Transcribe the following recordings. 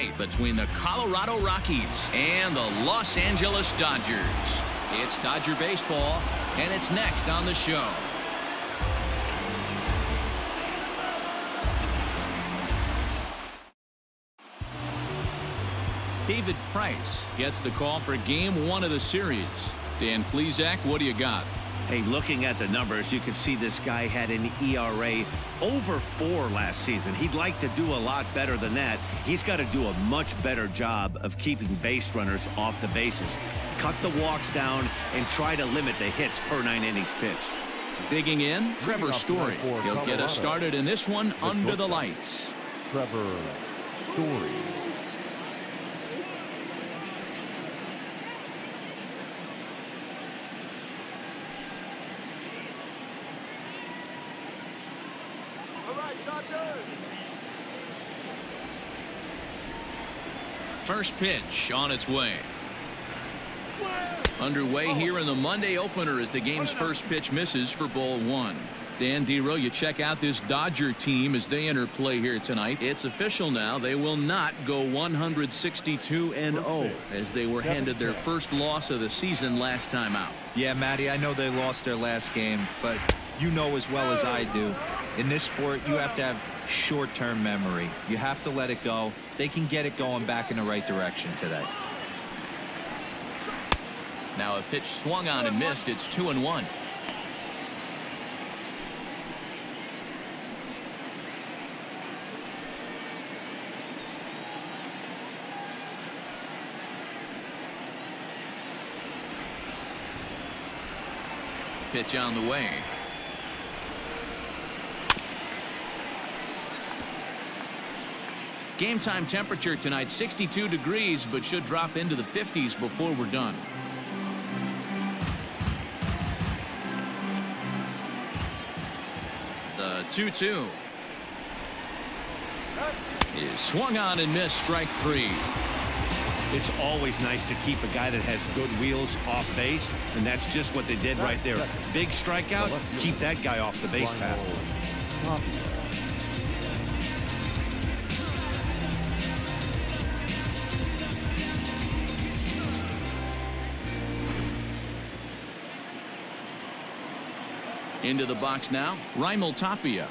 tonight between the Colorado Rockies and the Los Angeles Dodgers. It's Dodger baseball, and it's next on the show. David Price gets the call for game 1 of the series. Dan Plesac, what do you got? Hey, looking at the numbers, you can see this guy had an ERA over 4 last season. He'd like to do a lot better than that. He's got to do a much better job of keeping base runners off the bases. Cut the walks down and try to limit the hits per 9 innings pitched. Digging in, Trevor Story. He'll get us started in this one under the lights. Trevor Story. First pitch on its way. Underway here in the Monday opener as the game's first pitch misses for ball 1. Dan Dero, you check out this Dodger team as they enter play here tonight. It's official now. They will not go 162-0 as they were handed their first loss of the season last time out. Yeah, Matty, I know they lost their last game, but you know as well as I do, in this sport, you have to have short-term memory. You have to let it go. They can get it going back in the right direction today. Now a pitch swung on and missed. It's 2-1. Pitch on the way. Game time temperature tonight 62 degrees, but should drop into the 50s before we're done. The 2-2 is swung on and missed. Strike 3. It's always nice to keep a guy that has good wheels off base, and that's just what they did right there. Big strikeout, keep that guy off the base path. Into the box now, Raimel Tapia.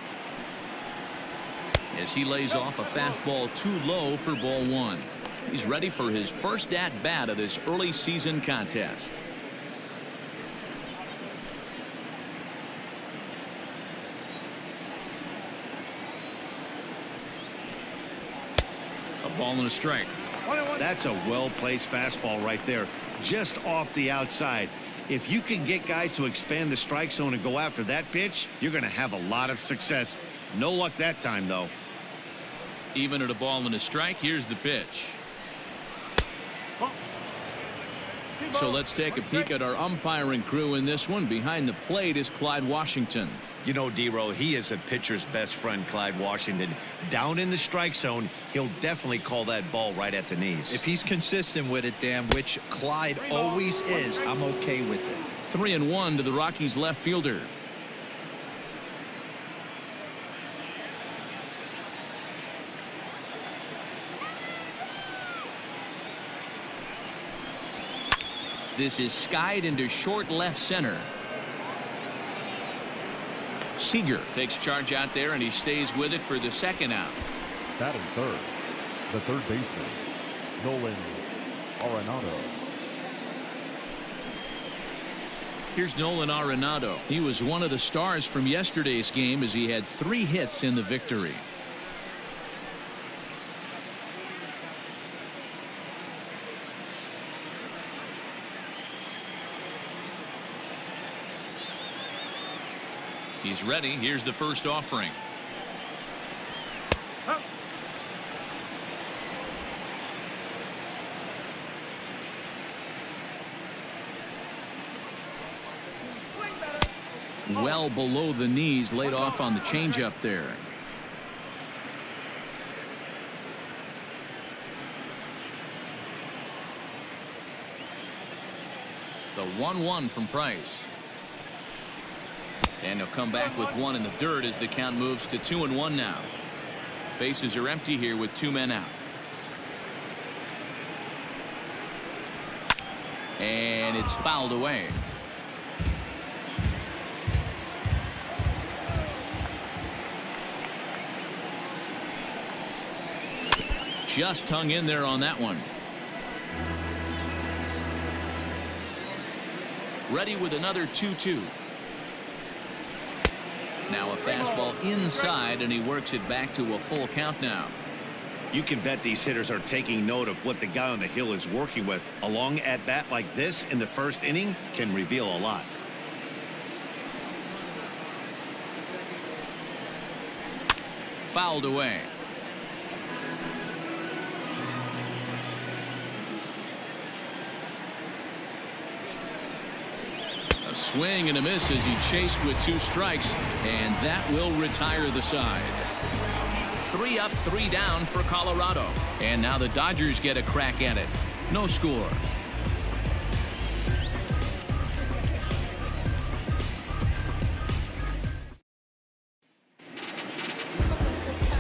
As he lays off a fastball too low for ball 1. He's ready for his first at-bat of this early season contest. A ball and a strike. That's a well-placed fastball right there, just off the outside. If you can get guys to expand the strike zone and go after that pitch, you're going to have a lot of success. No luck that time, though. Even at a ball and a strike, here's the pitch. So let's take a peek at our umpiring crew in this one. Behind the plate is Clyde Washington. You know, Dero, he is a pitcher's best friend, Clyde Washington. Down in the strike zone, he'll definitely call that ball right at the knees. If he's consistent with it, Dan, which Clyde always is, I'm okay with it. 3-1 to the Rockies left fielder. This is skied into short left center. Seager takes charge out there, and he stays with it for the second out. Batting third, the third baseman, Nolan Arenado. Here's Nolan Arenado. He was one of the stars from yesterday's game as he had 3 hits in the victory. He's ready. Here's the first offering. Well below the knees, laid off on the changeup there. The 1-1 from Price. And he'll come back with one in the dirt as the count moves to 2-1 now. Bases are empty here with 2 men out. And it's fouled away. Just hung in there on that one. Ready with another 2-2. Now a fastball inside, and he works it back to a full count now. You can bet these hitters are taking note of what the guy on the hill is working with. A long at bat like this in the first inning can reveal a lot. Fouled away. A swing and a miss as he chased with 2 strikes, and that will retire the side. 3 up, 3 down for Colorado. And now the Dodgers get a crack at it. No score.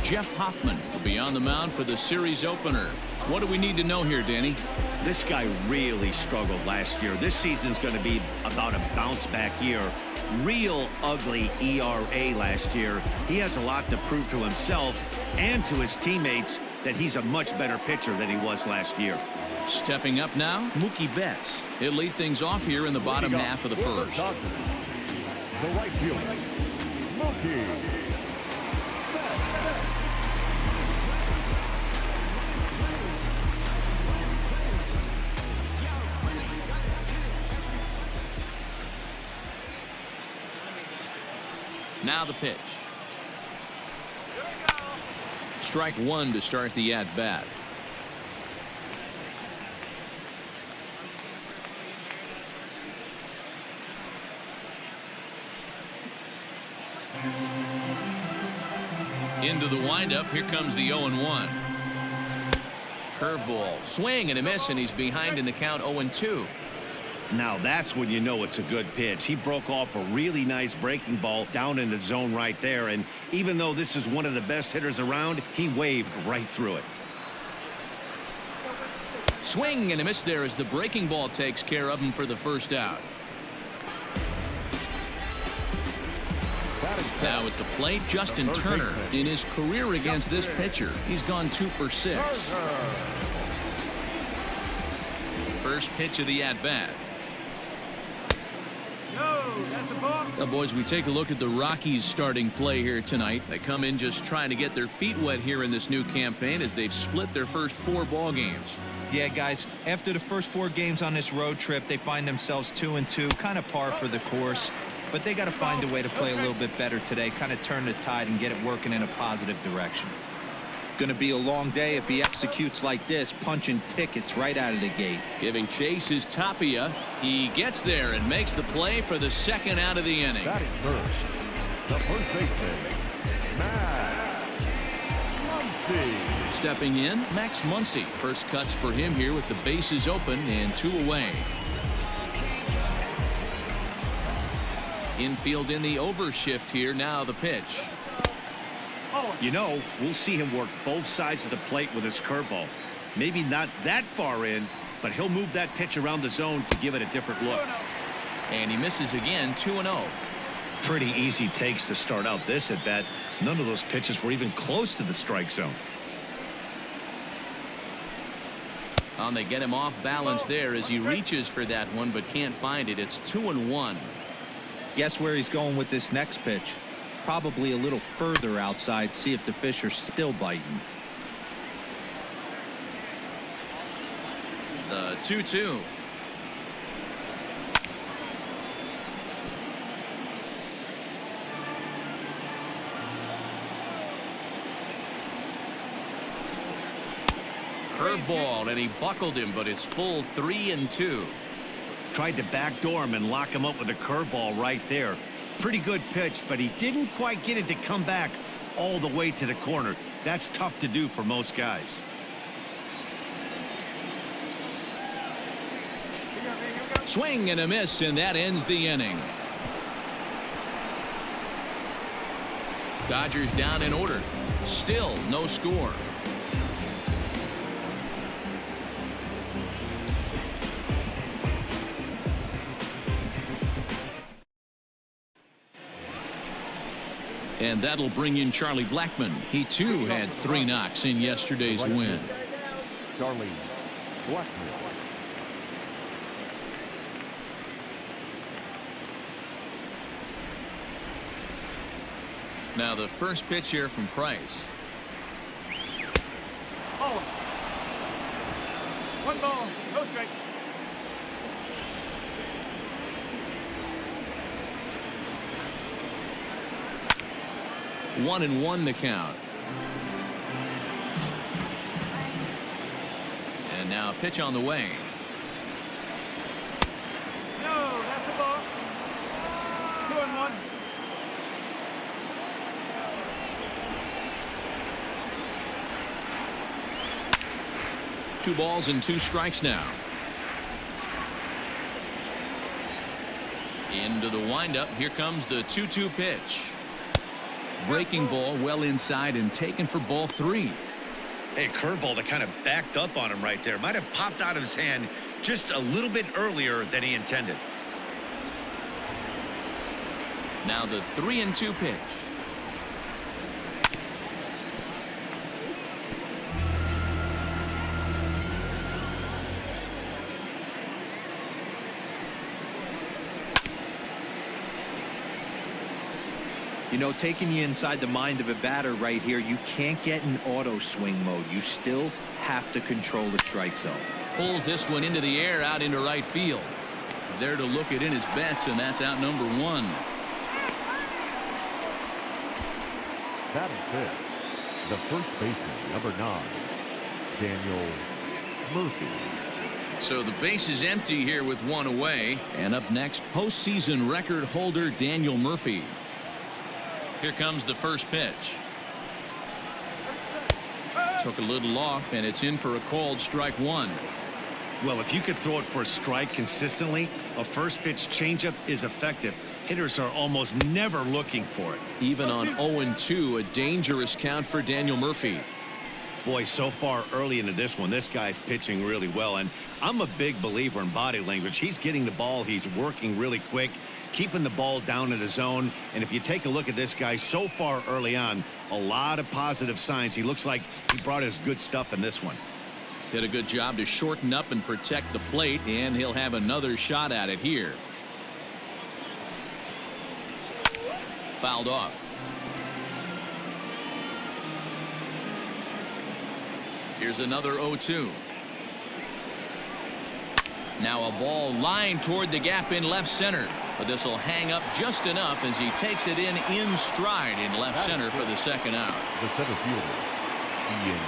Jeff Hoffman will be on the mound for the series opener. What do we need to know here, Danny? This guy really struggled last year. This season's going to be about a bounce back year. Real ugly ERA last year. He has a lot to prove to himself and to his teammates that he's a much better pitcher than he was last year. Stepping up now, Mookie Betts. He'll lead things off here in the bottom half of the first. The right fielder, Mookie. Now the pitch. Strike 1 to start the at-bat. Into the windup. Here comes the 0-1. Curveball. Swing and a miss, and he's behind in the count 0-2. Now that's when you know it's a good pitch. He broke off a really nice breaking ball down in the zone right there, and even though this is one of the best hitters around, he waved right through it. Swing and a miss there as the breaking ball takes care of him for the first out. Now at the plate, Justin Turner. In his career against this pitcher, he's gone 2 for 6. First pitch of the at-bat. Now, boys, we take a look at the Rockies starting play here tonight. They come in just trying to get their feet wet here in this new campaign as they've split their first 4 ball games. Yeah, guys, after the first 4 games on this road trip, they find themselves 2-2, kind of par for the course. But they got to find a way to play a little bit better today, kind of turn the tide and get it working in a positive direction. Going to be a long day if he executes like this, punching tickets right out of the gate. Giving chase is Tapia. He gets there and makes the play for the second out of the inning. Batting first, the first baseman, Max Muncy. Stepping in, Max Muncy. First cuts for him here with the bases open and 2 away. Infield in the overshift here. Now the pitch. You know, we'll see him work both sides of the plate with his curveball. Maybe not that far in, but he'll move that pitch around the zone to give it a different look. And he misses again. 2-0. Pretty easy takes to start out this at bat. None of those pitches were even close to the strike zone. They get him off balance there as he reaches for that one but can't find it. It's 2-1. Guess where he's going with this next pitch? Probably a little further outside, see if the fish are still biting. The 2-2. Curveball, and he buckled him, but it's full 3-2. Tried to backdoor him and lock him up with a curveball right there. Pretty good pitch, but he didn't quite get it to come back all the way to the corner. That's tough to do for most guys. Swing and a miss, and that ends the inning. Dodgers down in order. Still no score. And that'll bring in Charlie Blackmon. He too had 3 knocks in yesterday's win. Charlie Blackmon. Now the first pitch here from Price. Oh. 1 ball, no strike. One and one the count. And now a pitch on the way. No, that's a ball. 2-1. 2 balls and 2 strikes now. Into the windup. Here comes the 2-2 pitch. Breaking ball well inside and taken for ball 3. Hey, curveball that kind of backed up on him right there. Might have popped out of his hand just a little bit earlier than he intended. Now the 3-2 pitch. You know, taking you inside the mind of a batter right here, you can't get in auto swing mode. You still have to control the strike zone. Pulls this one into the air out into right field. There to look it in his bets, and that's out number 1. Batting fifth, the first baseman, number 9, Daniel Murphy. So the base is empty here with 1 away. And up next, postseason record holder Daniel Murphy. Here comes the first pitch. Took a little off, and it's in for a called strike 1. Well, if you could throw it for a strike consistently, a first pitch changeup is effective. Hitters are almost never looking for it. Even on 0-2, a dangerous count for Daniel Murphy. Boy, so far early into this one, this guy's pitching really well, and I'm a big believer in body language. He's getting the ball, he's working really quick, keeping the ball down in the zone. And if you take a look at this guy so far early on, a lot of positive signs. He looks like he brought his good stuff in this one. Did a good job to shorten up and protect the plate, and he'll have another shot at it here. Fouled off. Here's another 0-2. Now a ball lined toward the gap in left center, but this will hang up just enough as he takes it in stride in left center for the second out. The center fielder, Ian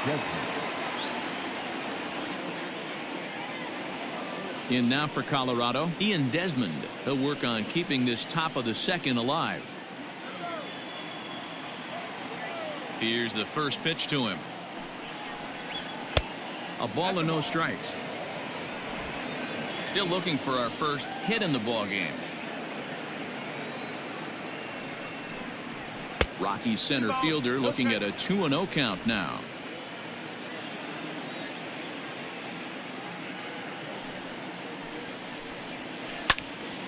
Desmond. In now for Colorado, Ian Desmond. He'll work on keeping this top of the second alive. Here's the first pitch to him. A ball and no strikes. Still looking for our first hit in the ball game. Rockies center fielder looking at a 2-0 count now.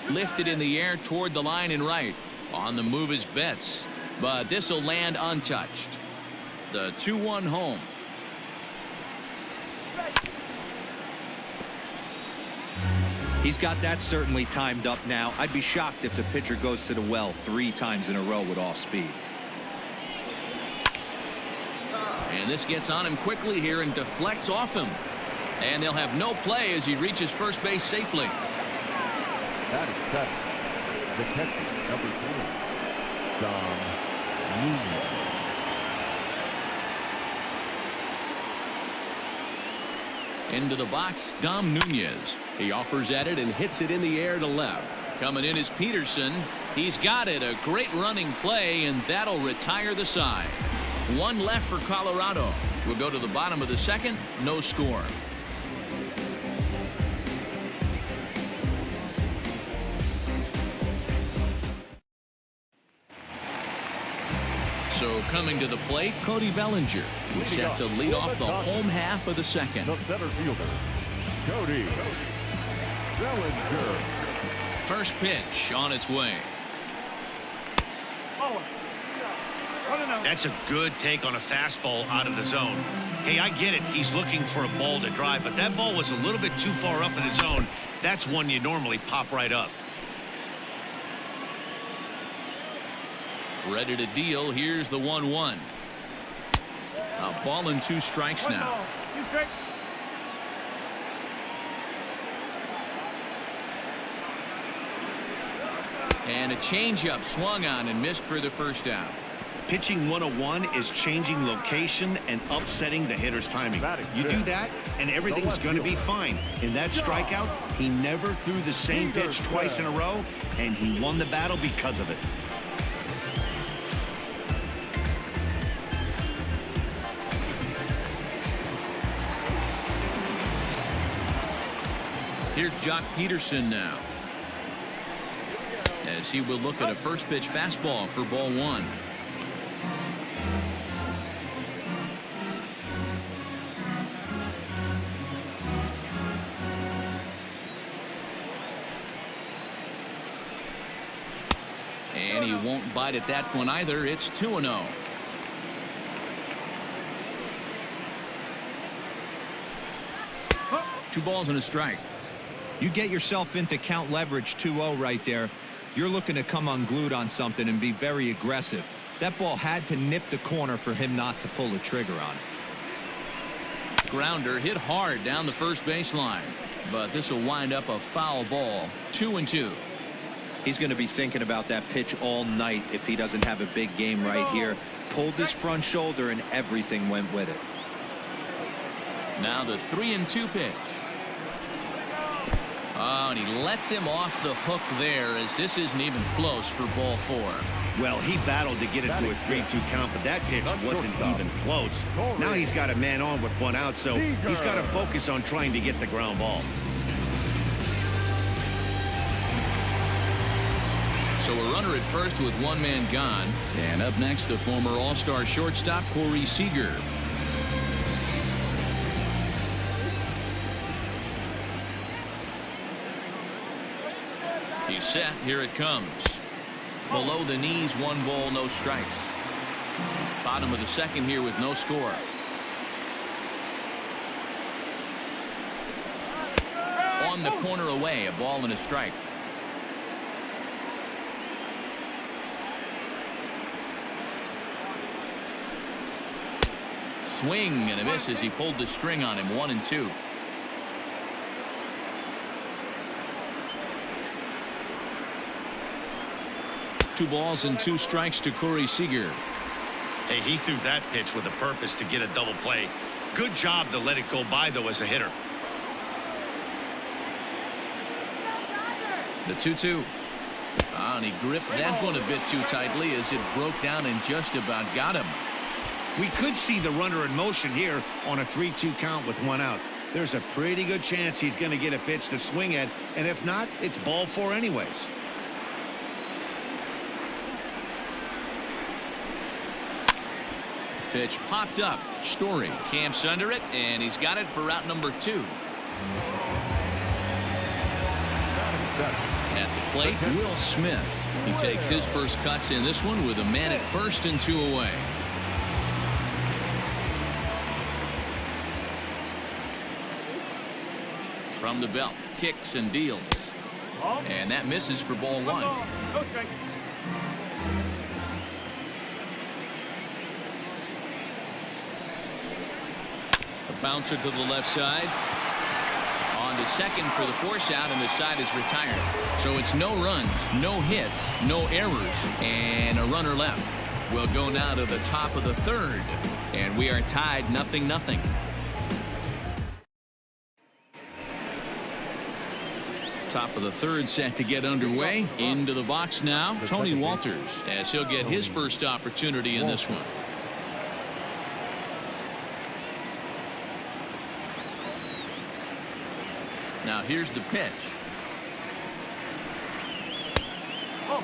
Lifted in the air toward the line and right. On the move is Betts, but this will land untouched. The 2-1 home. He's got that certainly timed up now. I'd be shocked if the pitcher goes to the well 3 times in a row with off speed. And this gets on him quickly here and deflects off him. And they'll have no play as he reaches first base safely. That is 7. The catcher, number 3, Dom Nunez. Into the box, Dom Nunez. He offers at it and hits it in the air to left. Coming in is Peterson. He's got it. A great running play, and that'll retire the side. 1 left for Colorado. We'll go to the bottom of the second. No score. So coming to the plate, Cody Bellinger. He's set to lead off the home half of the second. The center fielder, Cody Bellinger. First pitch on its way. Ball 1. 1-0. That's a good take on a fastball out of the zone. Hey, I get it. He's looking for a ball to drive, but that ball was a little bit too far up in the zone. That's one you normally pop right up. Ready to deal. Here's the 1-1. A ball and 2 strikes One now. ball, 2 strikes. And a changeup swung on and missed for the first down. Pitching 101 is changing location and upsetting the hitter's timing. You do that, and everything's going to be fine. In that strikeout, he never threw the same pitch twice in a row, and he won the battle because of it. Here's Jock Peterson now, as he will look at a first pitch fastball for ball 1. And he won't bite at that one either. It's 2-0. Two balls and a strike. You get yourself into count leverage 2-0 right there. You're looking to come unglued on something and be very aggressive. That ball had to nip the corner for him not to pull the trigger on it. Grounder hit hard down the first baseline, but this will wind up a foul ball. 2-2. He's going to be thinking about that pitch all night if he doesn't have a big game right here. Pulled his front shoulder and everything went with it. Now the 3-2 pitch. Oh, and he lets him off the hook there, as this isn't even close for ball 4. Well, he battled to get it to a 3-2 count, but that pitch wasn't even close. Now he's got a man on with 1 out, so he's got to focus on trying to get the ground ball. So a runner at first with 1 man gone. And up next, the former All-Star shortstop, Corey Seager. He's set. Here it comes. Below the knees, 1 ball, no strikes. Bottom of the second here with no score. On the corner away, a ball and a strike. Swing and a miss as he pulled the string on him. 1-2. Two balls and 2 strikes to Corey Seager. Hey, he threw that pitch with a purpose to get a double play. Good job to let it go by, though, as a hitter. The 2-2. And he gripped that one a bit too tightly as it broke down and just about got him. We could see the runner in motion here on a 3-2 count with 1 out. There's a pretty good chance he's going to get a pitch to swing at, and if not, it's ball 4 anyways. Pitch popped up. Story camps under it, and he's got it for route number 2. At the plate, Will Smith. He takes his first cuts in this one with a man at first and 2 away. From the belt, kicks and deals. And that misses for ball 1. No strike. A bouncer to the left side. On to second for the force out, and the side is retired. So it's no runs, no hits, no errors, and a runner left. We'll go now to the top of the 3rd, and we are tied 0-0. Top of the 3rd set to get underway. Into the box now, Tony Walters, as he'll get his first opportunity in this one. Now here's the pitch. Oh.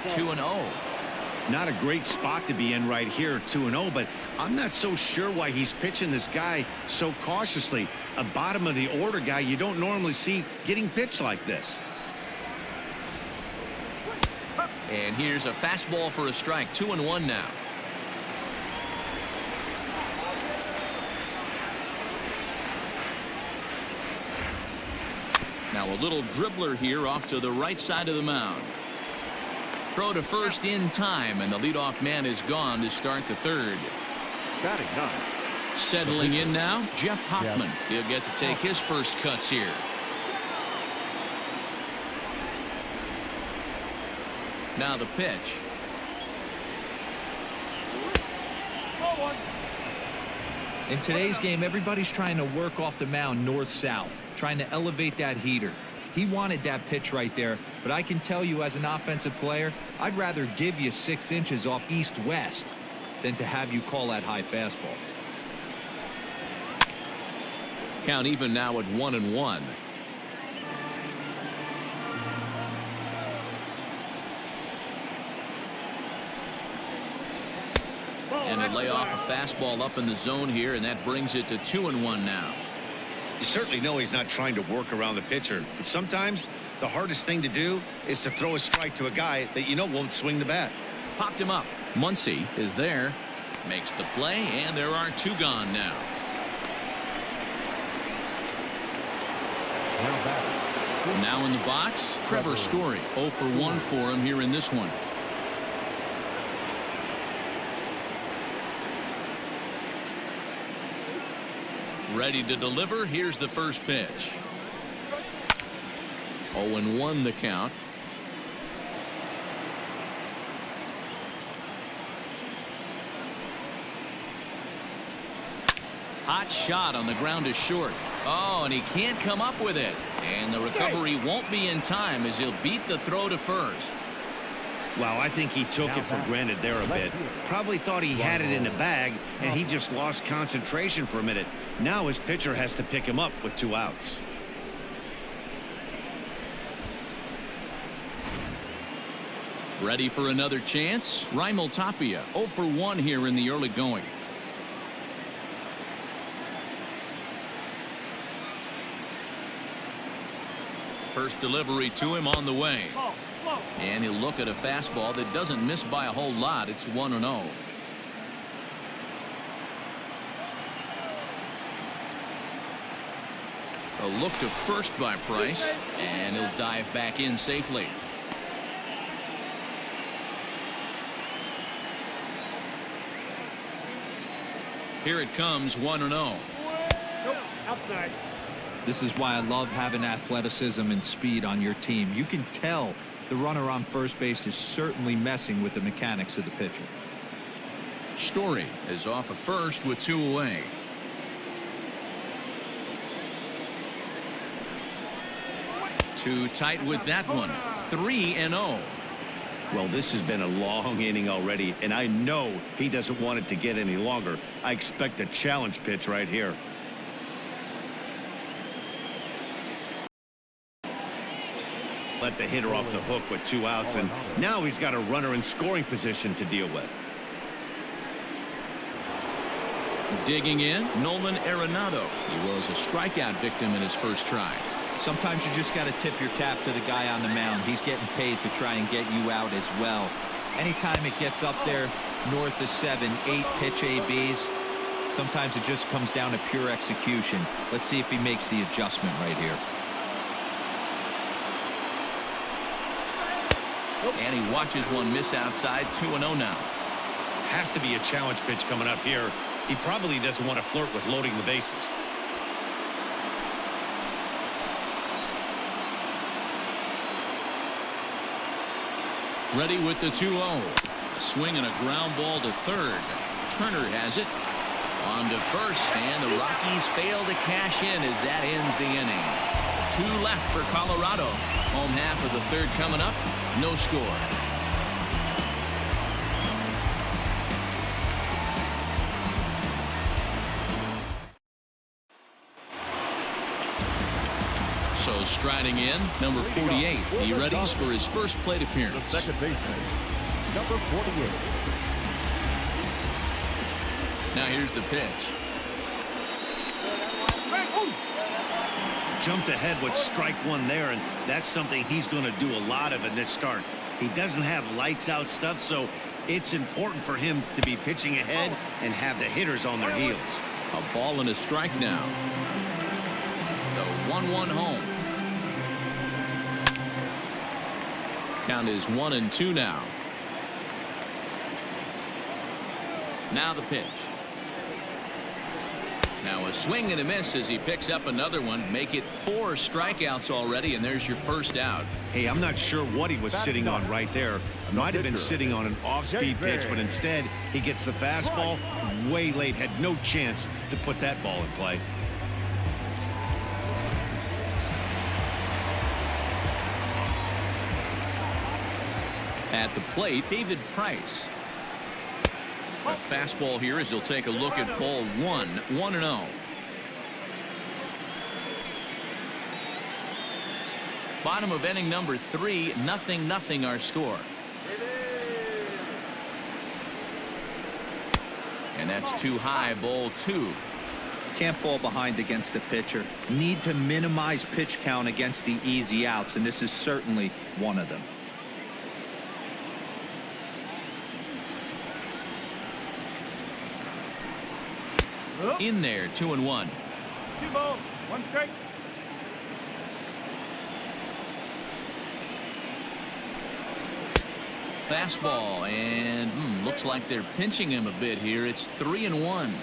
2-0. Not a great spot to be in right here, 2-0, but I'm not so sure why he's pitching this guy so cautiously. A bottom of the order guy you don't normally see getting pitched like this. And here's a fastball for a strike. 2-1 now. Now a little dribbler here off to the right side of the mound. Throw to first in time, and the leadoff man is gone to start the third. Batting nine. Settling in now, Jeff Hoffman. He'll get to take his first cuts here. Now the pitch. In today's game, everybody's trying to work off the mound north-south, trying to elevate that heater. He wanted that pitch right there, but I can tell you as an offensive player, I'd rather give you 6 inches off east-west than to have you call that high fastball. Count even now at 1-1. And they lay off a fastball up in the zone here, and that brings it to 2-1 now. You certainly know he's not trying to work around the pitcher, but sometimes the hardest thing to do is to throw a strike to a guy that you know won't swing the bat. Popped him up. Muncy is there, makes the play, and there are 2 gone now. Now in the box, Trevor Story. 0 for 1 for him here in this one. Ready to deliver. Here's the first pitch. 0-1 the count. Hot shot on the ground is short. Oh, and he can't come up with it. And the recovery won't be in time as he'll beat the throw to first. Well, I think he took it for granted there a bit. Probably thought he had it in the bag, and he just lost concentration for a minute. Now his pitcher has to pick him up with 2 outs. Ready for another chance? Raimel Tapia 0 for 1 here in the early going. First delivery to him on the way. And he'll look at a fastball that doesn't miss by a whole lot. It's 1-0. A look to first by Price, and he'll dive back in safely. Here it comes, 1-0. Outside. This is why I love having athleticism and speed on your team. You can tell the runner on first base is certainly messing with the mechanics of the pitcher. Story is off of first with 2 away. Too tight with that one. 3-0. Well, this has been a long inning already, and I know he doesn't want it to get any longer. I expect a challenge pitch right here. Let the hitter off the hook with 2 outs, and now he's got a runner in scoring position to deal with. Digging in, Nolan Arenado. He was a strikeout victim in his first try. Sometimes you just got to tip your cap to the guy on the mound. He's getting paid to try and get you out as well. Anytime it gets up there north of 7, 8 pitch ABs, sometimes it just comes down to pure execution. Let's see if he makes the adjustment right here. And he watches one miss outside. 2-0 now. Has to be a challenge pitch coming up here. He probably doesn't want to flirt with loading the bases. Ready with the 2-0. A swing and a ground ball to third. Turner has it. On to first, and the Rockies fail to cash in as that ends the inning. 2 left for Colorado. Home half of the third coming up. No score. So striding in, number 48. He readies for his first plate appearance. The second baseman, number 48. Now here's the pitch. Jumped ahead with strike one there, and that's something he's going to do a lot of in this start. He doesn't have lights out stuff, so it's important for him to be pitching ahead and have the hitters on their heels. A ball and a strike now. The 1-1 home. Count is 1-2 now. Now the pitch. Now a swing and a miss as he picks up another one. Make it 4 strikeouts already, and there's your first out. Hey, I'm not sure what he was sitting on right there. Might have been sitting on an off-speed pitch, but instead he gets the fastball way late. Had no chance to put that ball in play. At the plate, David Price. A fastball here as he'll take a look at ball 1, 1-0. Bottom of inning number 3, 0-0 our score. And that's too high, ball 2. Can't fall behind against the pitcher. Need to minimize pitch count against the easy outs, and this is certainly one of them. In there, 2-1. 2 balls, 1 strike. Fastball, and looks like they're pinching him a bit here. It's 3-1.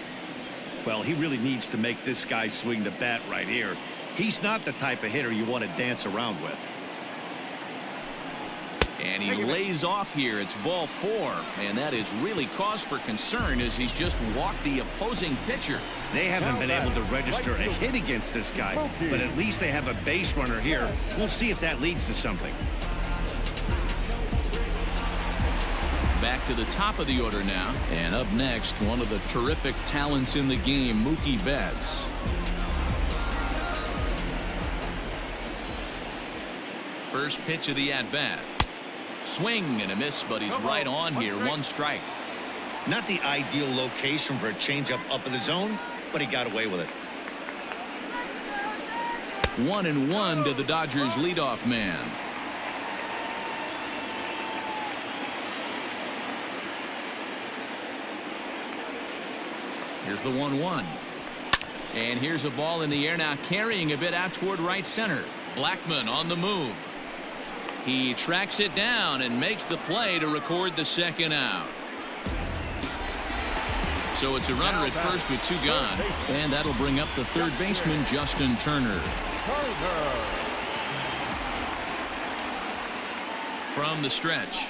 Well, he really needs to make this guy swing the bat right here. He's not the type of hitter you want to dance around with. And he lays off here. It's ball 4, and that is really cause for concern as he's just walked the opposing pitcher. They haven't been able to register a hit against this guy, but at least they have a base runner here. We'll see if that leads to something. Back to the top of the order now, and up next, one of the terrific talents in the game, Mookie Betts. First pitch of the at-bat. Swing and a miss, but he's right on here. 1 strike. Not the ideal location for a changeup up in the zone, but he got away with it. 1-1 to the Dodgers leadoff man. Here's the 1-1. And here's a ball in the air now, carrying a bit out toward right center. Blackmon on the move. He tracks it down and makes the play to record the second out. So it's a runner at first with 2 gone. And that'll bring up the third baseman, Justin Turner. From the stretch.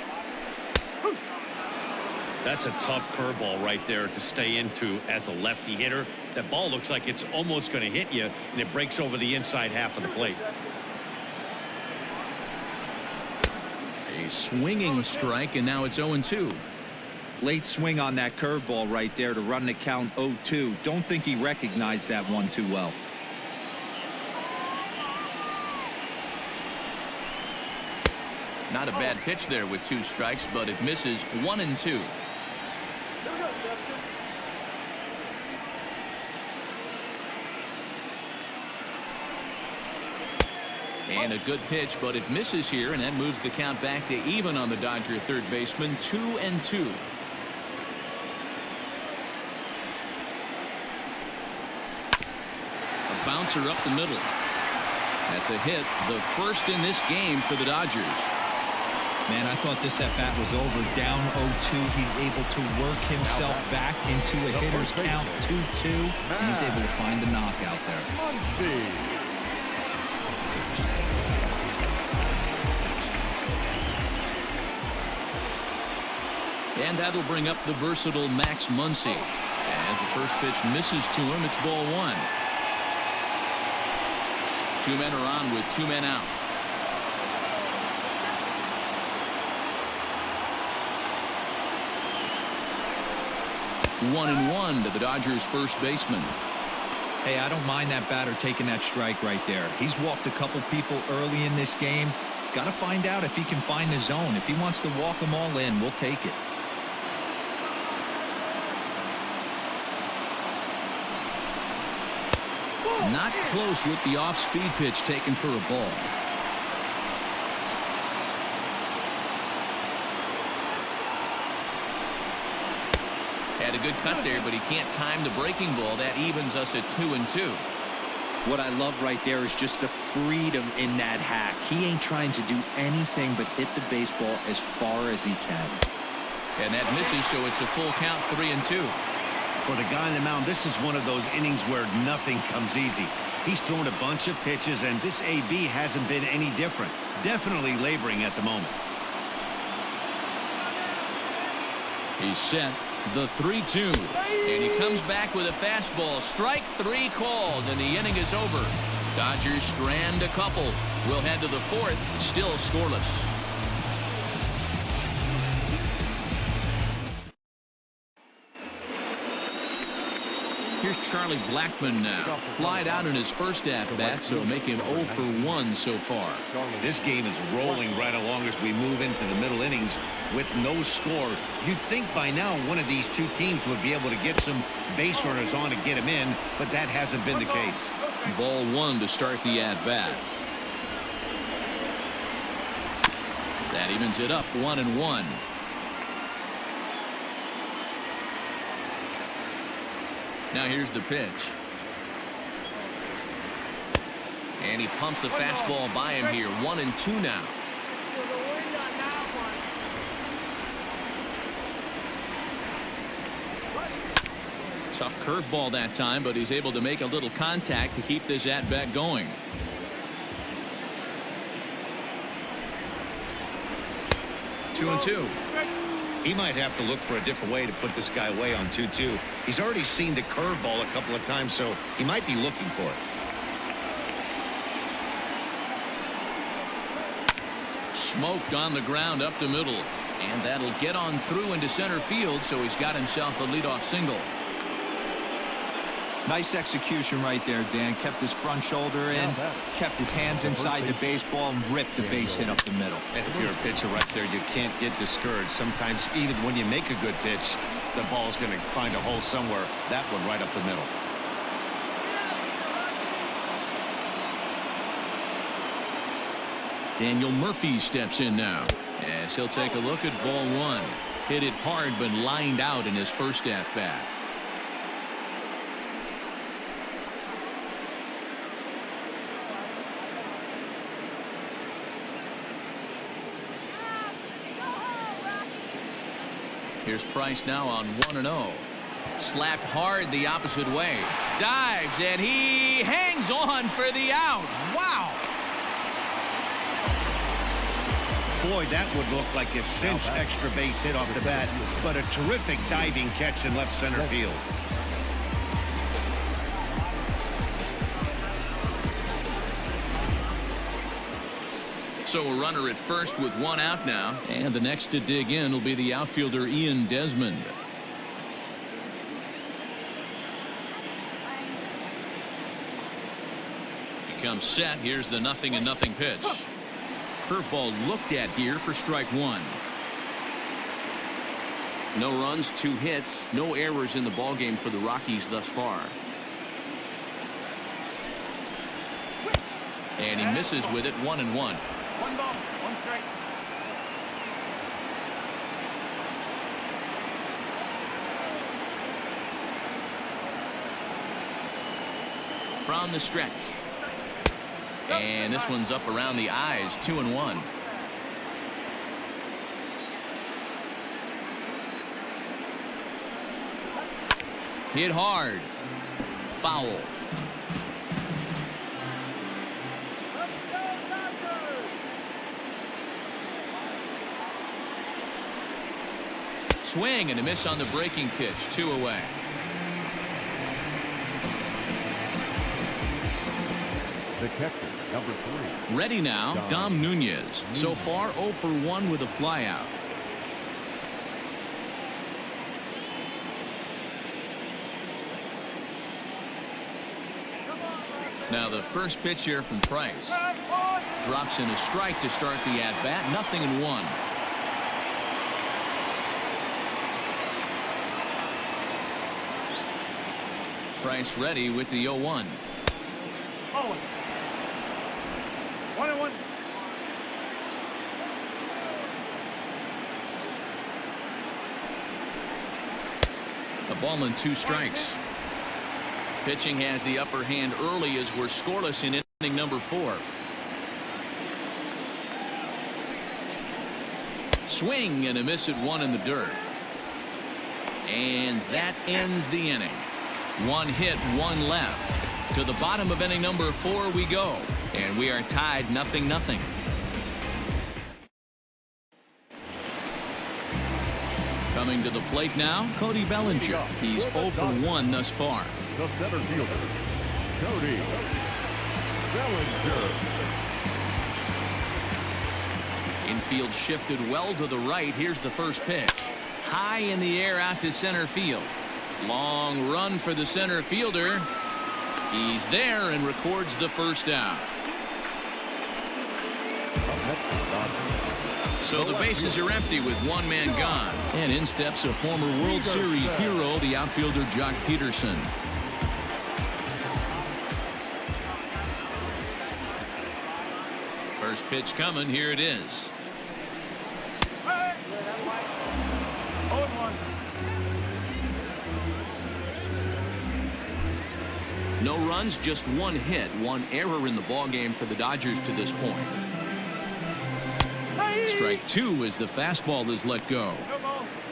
That's a tough curveball right there to stay into as a lefty hitter. That ball looks like it's almost going to hit you, and it breaks over the inside half of the plate. A swinging strike, and now it's 0-2. Late swing on that curveball right there to run the count 0-2. Don't think he recognized that one too well. Not a bad pitch there with 2 strikes, but it misses. 1-2. And a good pitch, but it misses here, and that moves the count back to even on the Dodger third baseman. 2-2. A bouncer up the middle. That's a hit, the first in this game for the Dodgers. Man, I thought this at-bat was over. Down 0-2. He's able to work himself back into a hitter's count 2-2, and he's able to find the knockout there. And that'll bring up the versatile Max Muncy. As the first pitch misses to him, it's ball 1. 2 men are on with 2 men out. One and one to the Dodgers first baseman. Hey, I don't mind that batter taking that strike right there. He's walked a couple people early in this game. Got to find out if he can find the zone. If he wants to walk them all in, we'll take it. Not close with the off-speed pitch taken for a ball. Had a good cut there, but he can't time the breaking ball. That evens us at 2-2. What I love right there is just the freedom in that hack. He ain't trying to do anything but hit the baseball as far as he can. And that misses, so it's a full count, 3-2. For the guy on the mound, this is one of those innings where nothing comes easy. He's thrown a bunch of pitches, and this AB hasn't been any different. Definitely laboring at the moment. He's set. The 3-2. And he comes back with a fastball. Strike 3 called, and the inning is over. Dodgers strand a couple. We'll head to the 4th, still scoreless. Here's Charlie Blackmon now. Flied out in his first at-bat, so make him 0 for 1 so far. This game is rolling right along as we move into the middle innings with no score. You'd think by now one of these two teams would be able to get some base runners on to get him in, but that hasn't been the case. Ball 1 to start the at-bat. That evens it up 1-1. Now here's the pitch. And he pumps the fastball by him here. 1-2 now. Tough curveball that time, but he's able to make a little contact to keep this at-bat going. Two and two. He might have to look for a different way to put this guy away on 2-2. He's already seen the curveball a couple of times, so he might be looking for it. Smoked on the ground up the middle, and that'll get on through into center field, so he's got himself a leadoff single. Nice execution right there, Dan. Kept his front shoulder in, kept his hands inside the baseball, and ripped the base hit up the middle. And if you're a pitcher right there, you can't get discouraged. Sometimes even when you make a good pitch, the ball's going to find a hole somewhere. That one right up the middle. Daniel Murphy steps in now, as he'll take a look at ball 1. Hit it hard, but lined out in his first at-bat. Here's Price now on 1-0. Slapped hard the opposite way. Dives, and he hangs on for the out. Wow. Boy, that would look like a cinch extra base hit off the bat, but a terrific diving catch in left center field. So a runner at first with 1 out now, and the next to dig in will be the outfielder Ian Desmond. He comes set. Here's the 0-0 pitch. Curveball looked at here for strike 1. No runs, 2 hits, no errors in the ballgame for the Rockies thus far. And he misses with it. 1-1. 1 ball, 1 strike. From the stretch. And this one's up around the eyes. 2-1. Hit hard. Foul. Swing and a miss on the breaking pitch. 2 away. The catcher, number 3. Ready now, Dom Nunez. So far 0 for 1 with a flyout. Now the first pitch here from Price. Drops in a strike to start the at-bat. 0-1. Price ready with the 0-1. 1-1. A ball and 2 strikes. Pitching has the upper hand early as we're scoreless in inning number 4. Swing and a miss at 1 in the dirt. And that ends the inning. 1 hit, 1 left. To the bottom of inning number 4 we go. And we are tied 0-0. Coming to the plate now, Cody Bellinger. He's 0 for 1 thus far. The center fielder, Cody Bellinger. Infield shifted well to the right. Here's the first pitch. High in the air out to center field. Long run for the center fielder. He's there and records the first out. So the bases are empty with 1 man gone. And in steps a former World Series hero, the outfielder Jock Peterson. First pitch coming. Here it is. 0-1. No runs, just 1 hit, 1 error in the ballgame for the Dodgers to this point. Strike 2 as the fastball is let go.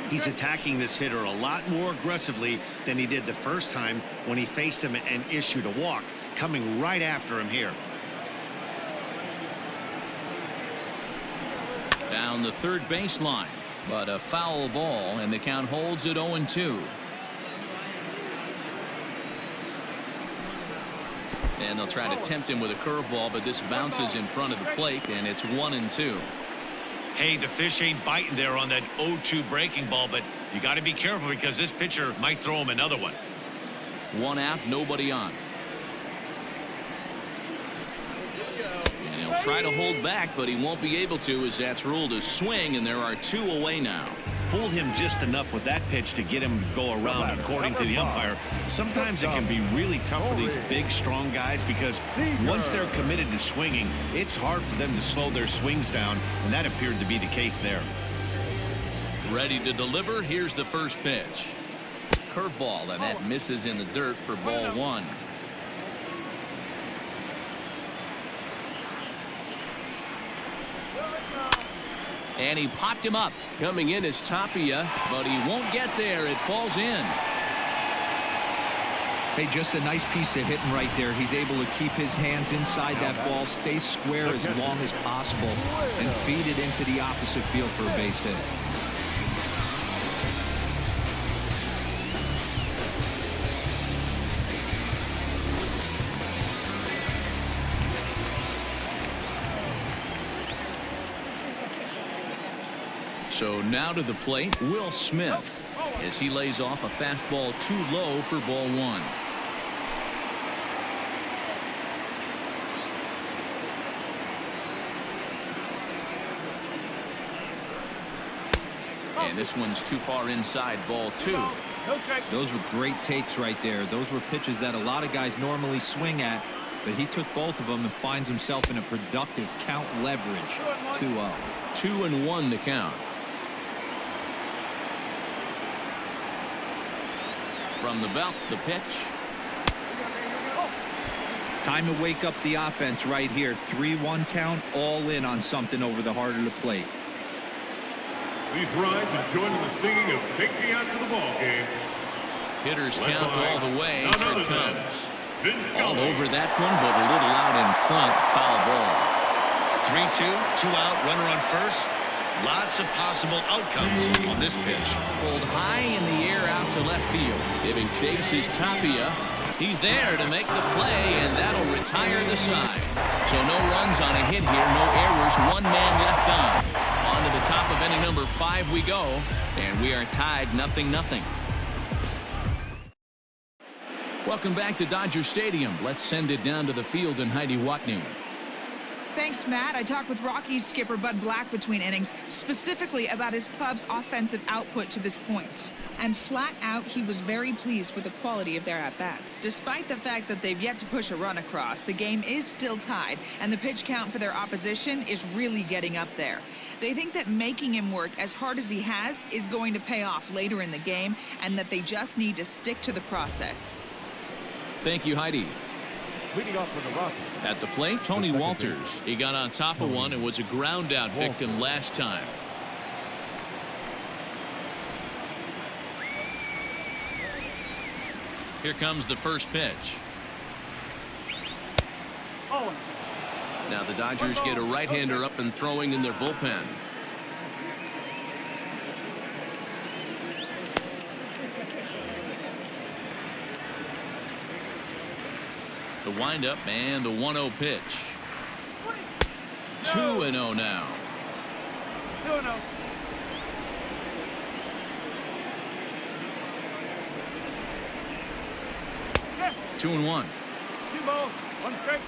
He's attacking this hitter a lot more aggressively than he did the first time when he faced him and issued a walk. Coming right after him here. Down the third baseline, but a foul ball, and the count holds at 0-2. And they'll try to tempt him with a curveball, but this bounces in front of the plate, and it's 1-2. Hey, the fish ain't biting there on that 0-2 breaking ball, but you got to be careful because this pitcher might throw him another one. 1 out, nobody on. And he'll try to hold back, but he won't be able to, as that's ruled a swing, and there are 2 away now. Fooled him just enough with that pitch to get him to go around, according to the umpire. Sometimes it can be really tough for these big, strong guys because once they're committed to swinging, it's hard for them to slow their swings down, and that appeared to be the case there. Ready to deliver. Here's the first pitch. Curveball, and that misses in the dirt for ball 1. And he popped him up. Coming in is Tapia, but he won't get there. It falls in. Hey, just a nice piece of hitting right there. He's able to keep his hands inside that ball, stay square as long as possible, and feed it into the opposite field for a base hit. So now to the plate, Will Smith, as he lays off a fastball too low for ball 1. And this one's too far inside, ball 2. Those were great takes right there. Those were pitches that a lot of guys normally swing at, but he took both of them and finds himself in a productive count leverage. 2-0. 2-1 to count. From the belt, the pitch. Time to wake up the offense right here. 3-1 count, all in on something over the heart of the plate. Please rise and join in the singing of Take Me Out to the Ball Game. Hitters count all the way. Here it comes. All Scully. over that one, but a little out in front. Foul ball. 3-2, 2 out, runner on first. Lots of possible outcomes on this pitch. Pulled high in the air out to left field. Giving chase is Tapia. He's there to make the play, and that'll retire the side. So no runs on a hit here, no errors, 1 man left on. On to the top of inning number 5 we go, and we are tied 0-0. Welcome back to Dodger Stadium. Let's send it down to the field and Heidi Watney. Thanks, Matt. I talked with Rockies skipper Bud Black between innings, specifically about his club's offensive output to this point. And flat out, he was very pleased with the quality of their at-bats. Despite the fact that they've yet to push a run across, the game is still tied, and the pitch count for their opposition is really getting up there. They think that making him work as hard as he has is going to pay off later in the game, and that they just need to stick to the process. Thank you, Heidi. Leading off for the Rockies. At the plate, Tony Walters. He got on top of one and was a ground-out victim last time. Here comes the first pitch. Oh. Now the Dodgers get a right-hander up and throwing in their bullpen. The windup and the 1-0 pitch. 2-0 now. 2-0. 2-1. 2 balls, 1 strike.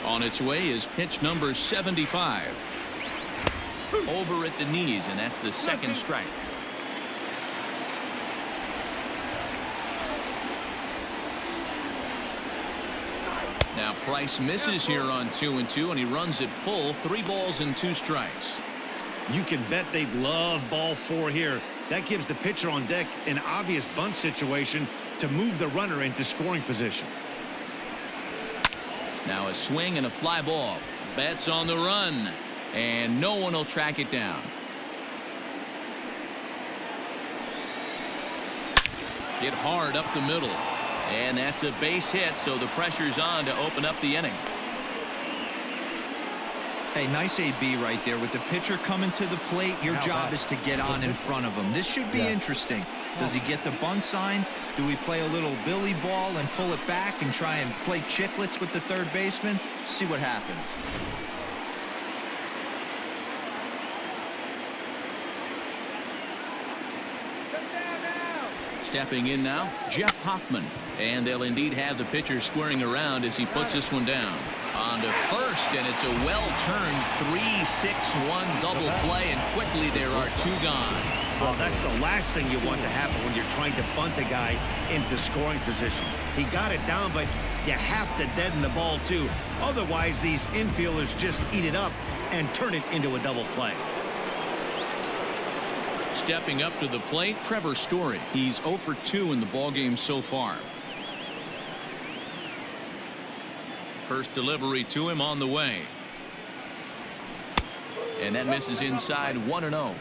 On its way is pitch number 75. Over at the knees, and that's the second strike. Now Price misses here on 2-2, and he runs it full. 3 balls and 2 strikes. You can bet they'd love ball 4 here. That gives the pitcher on deck an obvious bunt situation to move the runner into scoring position. Now a swing and a fly ball. Betts on the run, and no one will track it down. Get hard up the middle, and that's a base hit, so the pressure's on to open up the inning. Hey, nice AB right there. With the pitcher coming to the plate, your job is to get on in front of him. This should be interesting. Does he get the bunt sign? Do we play a little billy ball and pull it back and try and play chicklets with the third baseman? See what happens. Stepping in now, Jeff Hoffman. And they'll indeed have the pitcher squaring around as he puts this one down. On to first, and it's a well-turned 3-6-1 double play, and quickly there are 2 gone. Well, that's the last thing you want to happen when you're trying to bunt a guy into scoring position. He got it down, but you have to deaden the ball, too. Otherwise, these infielders just eat it up and turn it into a double play. Stepping up to the plate, Trevor Story. He's 0 for 2 in the ballgame so far. First delivery to him on the way. And that misses inside 1-0.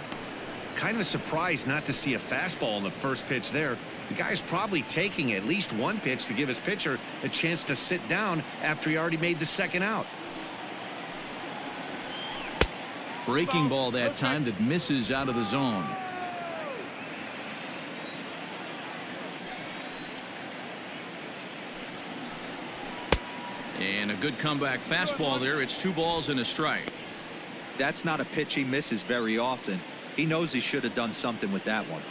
Kind of surprised not to see a fastball on the first pitch there. The guy's probably taking at least 1 pitch to give his pitcher a chance to sit down after he already made the second out. Breaking ball that time that misses out of the zone. And a good comeback fastball there. It's 2 balls and a strike. That's not a pitch he misses very often. He knows he should have done something with that one.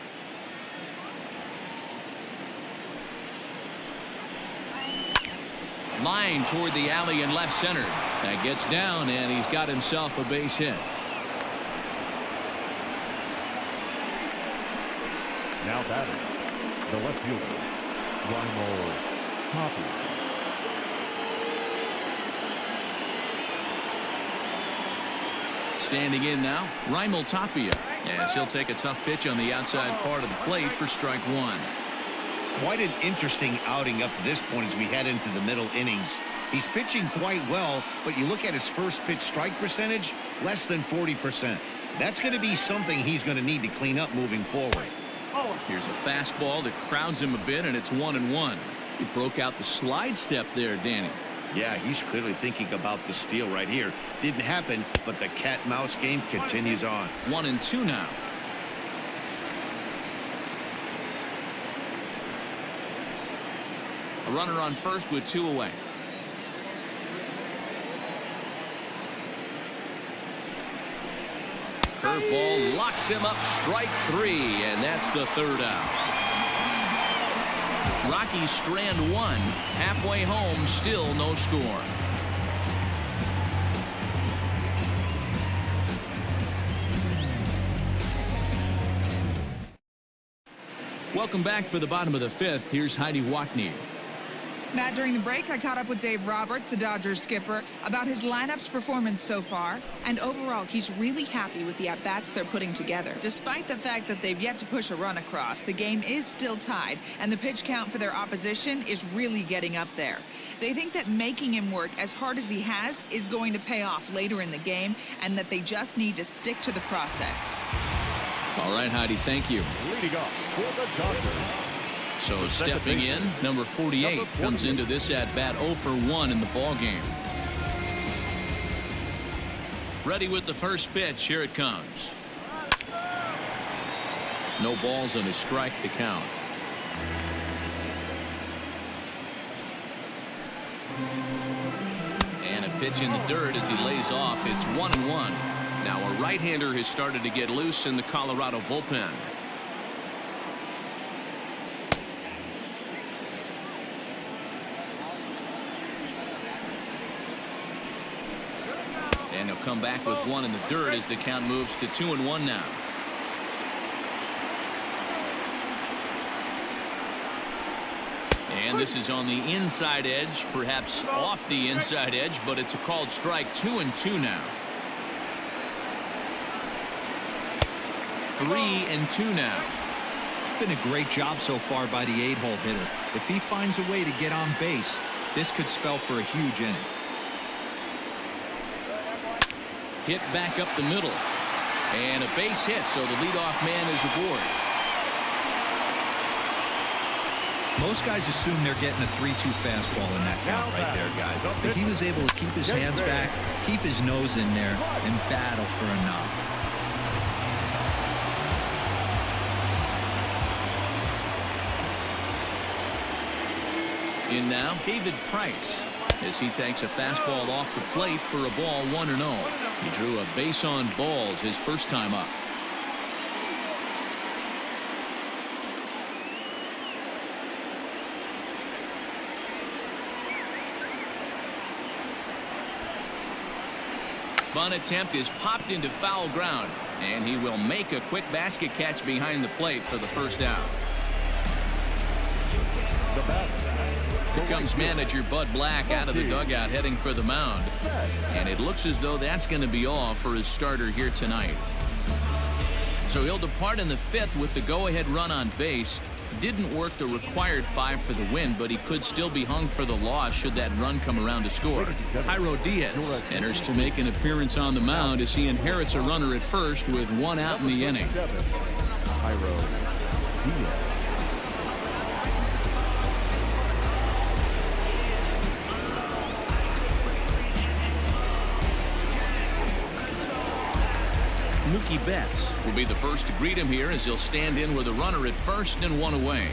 Line toward the alley in left center. That gets down, and he's got himself a base hit. Now batting, the left fielder, Hoffman. Standing in now, Raimel Tapia. Yes, he'll take a tough pitch on the outside part of the plate for strike 1. Quite an interesting outing up to this point as we head into the middle innings. He's pitching quite well, but you look at his first pitch strike percentage, less than 40%. That's going to be something he's going to need to clean up moving forward. Here's a fastball that crowds him a bit, and it's 1-1. He broke out the slide step there, Danny. Yeah, he's clearly thinking about the steal right here. Didn't happen, but the cat-mouse game continues on. 1-2 now. A runner on first with 2 away. Curveball locks him up, strike 3, and that's the 3rd out. Rockies strand one. Halfway home, still no score. Welcome back for the bottom of the fifth. Here's Heidi Watney. Matt, during the break, I caught up with Dave Roberts, the Dodgers skipper, about his lineup's performance so far. And overall, he's really happy with the at-bats they're putting together. Despite the fact that they've yet to push a run across, the game is still tied, and the pitch count for their opposition is really getting up there. They think that making him work as hard as he has is going to pay off later in the game, and that they just need to stick to the process. All right, Heidi, thank you. Leading off for the Dodgers. So stepping in, number 48 comes into this at-bat 0 for 1 in the ball game. Ready with the first pitch. Here it comes. No balls and a strike to count. And a pitch in the dirt as he lays off. It's 1-1. Now a right-hander has started to get loose in the Colorado bullpen. And he'll come back with one in the dirt as the count moves to 2-1 now. And this is on the inside edge, perhaps off the inside edge, but it's a called strike. 2-2 now. 3-2 now. It's been a great job so far by the 8-hole hitter. If he finds a way to get on base, this could spell for a huge inning. Hit back up the middle. And a base hit, so the leadoff man is aboard. Most guys assume they're getting a 3-2 fastball in that count right there, guys. But he was able to keep his hands back, keep his nose in there, and battle for a knock. In now, David Price, as he takes a fastball off the plate for a ball 1-0. He drew a base on balls his first time up. Bunt attempt is popped into foul ground, and he will make a quick basket catch behind the plate for the first out. Here comes manager Bud Black out of the dugout heading for the mound. And it looks as though that's going to be all for his starter here tonight. So he'll depart in the fifth with the go-ahead run on base. Didn't work the required 5 for the win, but he could still be hung for the loss should that run come around to score. Jairo Diaz enters to make an appearance on the mound as he inherits a runner at first with 1 out in the inning. Jairo Diaz. Mookie Betts will be the first to greet him here as he'll stand in with a runner at first and 1 away.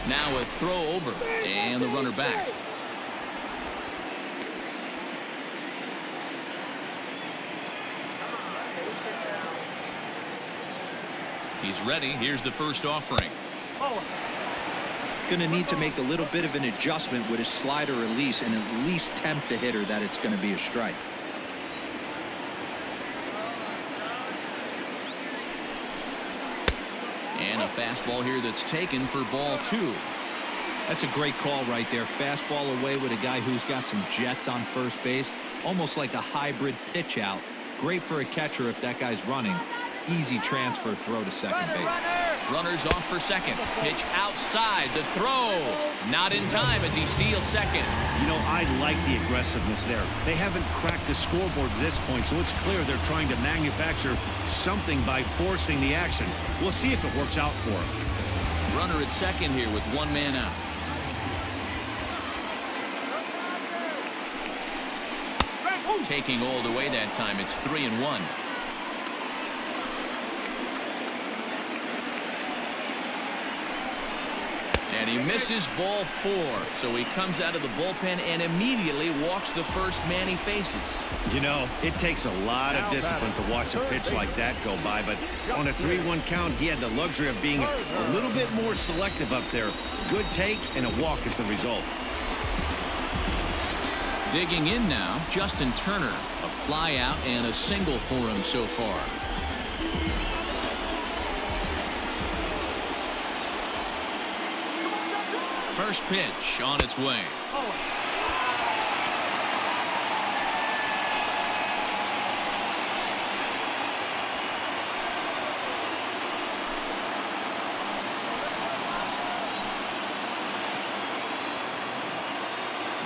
Now a throw over and the runner back. He's ready. Here's the first offering. Going to need to make a little bit of an adjustment with his slider release and at least tempt the hitter that it's going to be a strike. And a fastball here that's taken for ball 2. That's a great call right there. Fastball away with a guy who's got some jets on first base, almost like a hybrid pitch out. Great for a catcher if that guy's running. Easy transfer throw to second base. Runners off for second. Pitch outside. The throw. Not in time as he steals second. You know, I like the aggressiveness there. They haven't cracked the scoreboard to this point, so it's clear they're trying to manufacture something by forcing the action. We'll see if it works out for them. Runner at second here with 1 man out. Taking all the way that time. It's 3-1. And And he misses ball 4. So he comes out of the bullpen and immediately walks the first man he faces. You know, it takes a lot of discipline to watch a pitch like that go by, but on a 3-1 count, he had the luxury of being a little bit more selective up there. Good take, and a walk is the result. Digging in now, Justin Turner. A fly out and a single for him so far. First pitch on its way.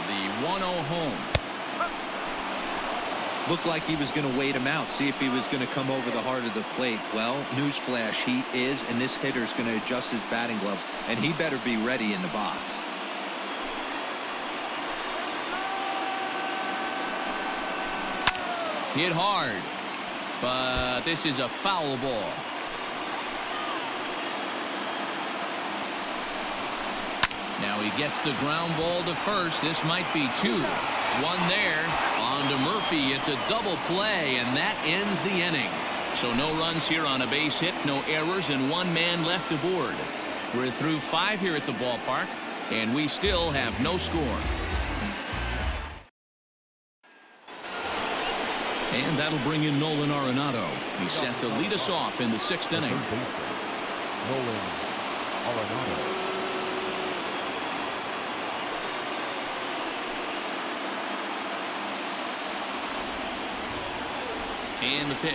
The 1-0 home. Looked like he was going to wait him out, see if he was going to come over the heart of the plate. Well, newsflash, he is, and this hitter's going to adjust his batting gloves, and he better be ready in the box. Hit hard, but this is a foul ball. Now he gets the ground ball to first. This might be 2. 1 there. On to Murphy. It's a double play, and that ends the inning. So no runs here on a base hit, no errors, and 1 man left aboard. We're through 5 here at the ballpark, and we still have no score. And that'll bring in Nolan Arenado. He's set to lead us off in the 6th inning. Nolan Arenado. And the pitch.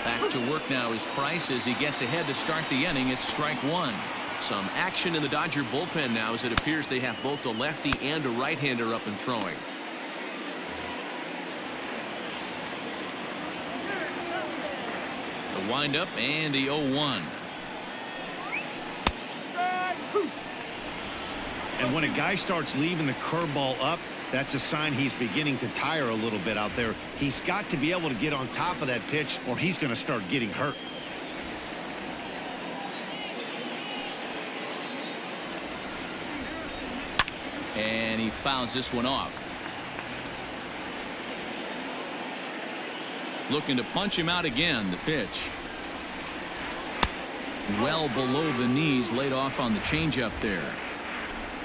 Back to work now is Price as he gets ahead to start the inning. It's strike 1. Some action in the Dodger bullpen now as it appears they have both a lefty and a right-hander up and throwing. The windup and the 0-1. And when a guy starts leaving the curveball up, that's a sign he's beginning to tire a little bit out there. He's got to be able to get on top of that pitch or he's going to start getting hurt. And he fouls this one off. Looking to punch him out again. The pitch. Well below the knees, laid off on the changeup there.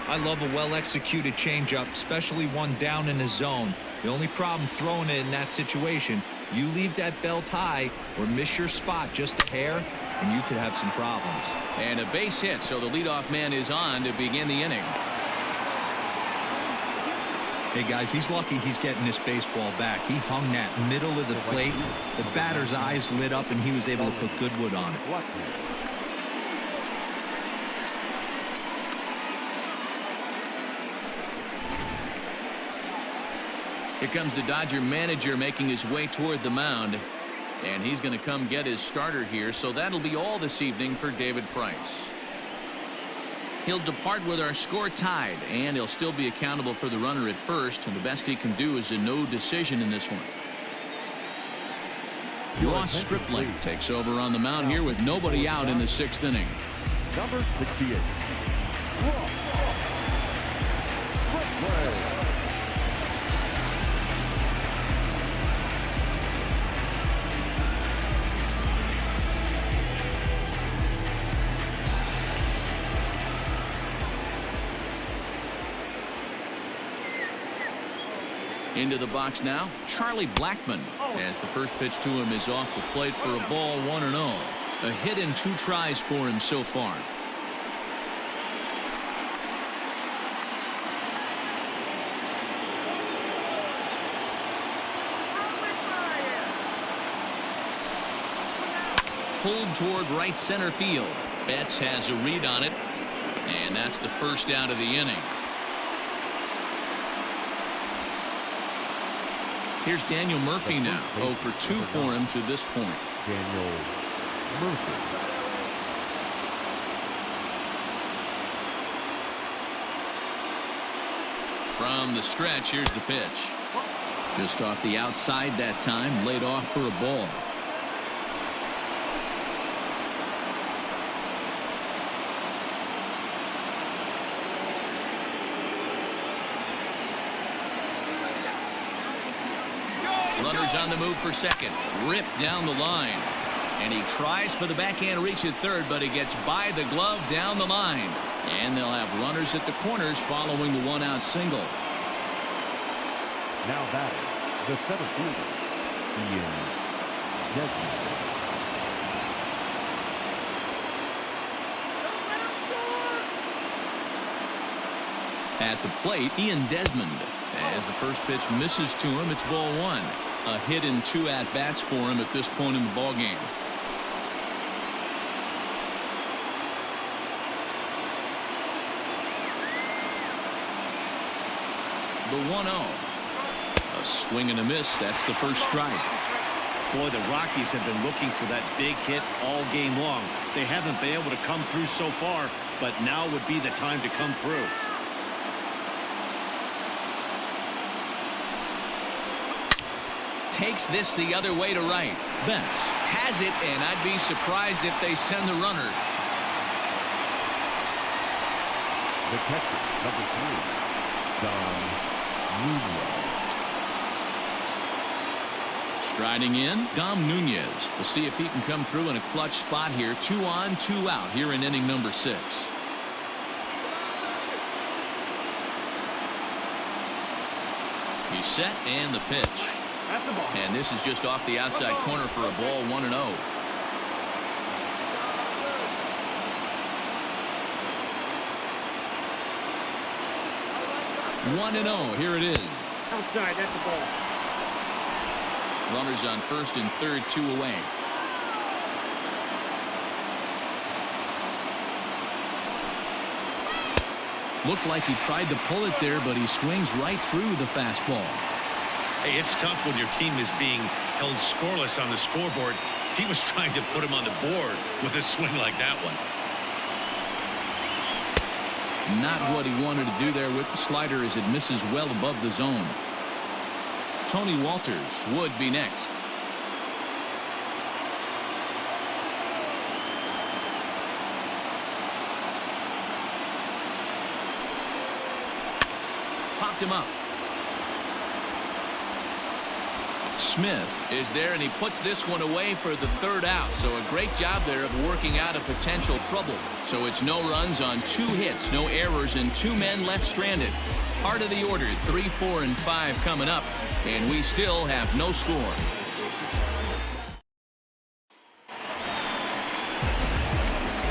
I love a well-executed changeup, especially one down in the zone. The only problem throwing it in that situation, you leave that belt high or miss your spot just a hair, and you could have some problems. And a base hit, so the leadoff man is on to begin the inning. Hey, guys, he's lucky he's getting this baseball back. He hung that middle of the plate. The batter's eyes lit up, and he was able to put good wood on it. Here comes the Dodger manager making his way toward the mound. And he's going to come get his starter here. So that'll be all this evening for David Price. He'll depart with our score tied. And he'll still be accountable for the runner at first. And the best he can do is a no decision in this one. Ross Stripling takes over on the mound here with nobody out in the 6th inning. Number 68. Ross Stripling. Into the box now, Charlie Blackmon, as the first pitch to him is off the plate for a ball, 1-0. A hit in 2 tries for him so far. Pulled toward right center field. Betts has a read on it, and that's the first out of the inning. Here's Daniel Murphy now. 0 for 2 for him to this point. Daniel Murphy. From the stretch, here's the pitch. Just off the outside that time, laid off for a ball. Runners on the move for second. Ripped down the line. And he tries for the backhand reach at third, but he gets by the glove down the line. And they'll have runners at the corners following the one-out single. Now batting, the center fielder, Ian Desmond. At the plate, Ian Desmond. As the first pitch misses to him, it's ball one. A hit in 2 at-bats for him at this point in the ballgame. The 1-0. A swing and a miss. That's the first strike. Boy, the Rockies have been looking for that big hit all game long. They haven't been able to come through so far, but now would be the time to come through. Takes this the other way to right. Betts has it, and I'd be surprised if they send the runner. The catcher, number 3, Dom Nunez. Striding in, Dom Nunez. We'll see if he can come through in a clutch spot here. 2 on, 2 out here in inning number 6. He's set, and the pitch. And this is just off the outside corner for a ball, 1-0. One and 0. Here it is. Outside, that's the ball. Runners on first and third, 2 away. Looked like he tried to pull it there, but he swings right through the fastball. Hey, it's tough when your team is being held scoreless on the scoreboard. He was trying to put him on the board with a swing like that one. Not what he wanted to do there with the slider as it misses well above the zone. Tony Walters would be next. Popped him up. Smith is there, and he puts this one away for the 3rd out. So a great job there of working out a potential trouble. So it's no runs on 2 hits, no errors, and 2 men left stranded. Part of the order, 3, 4, and 5 coming up, and we still have no score.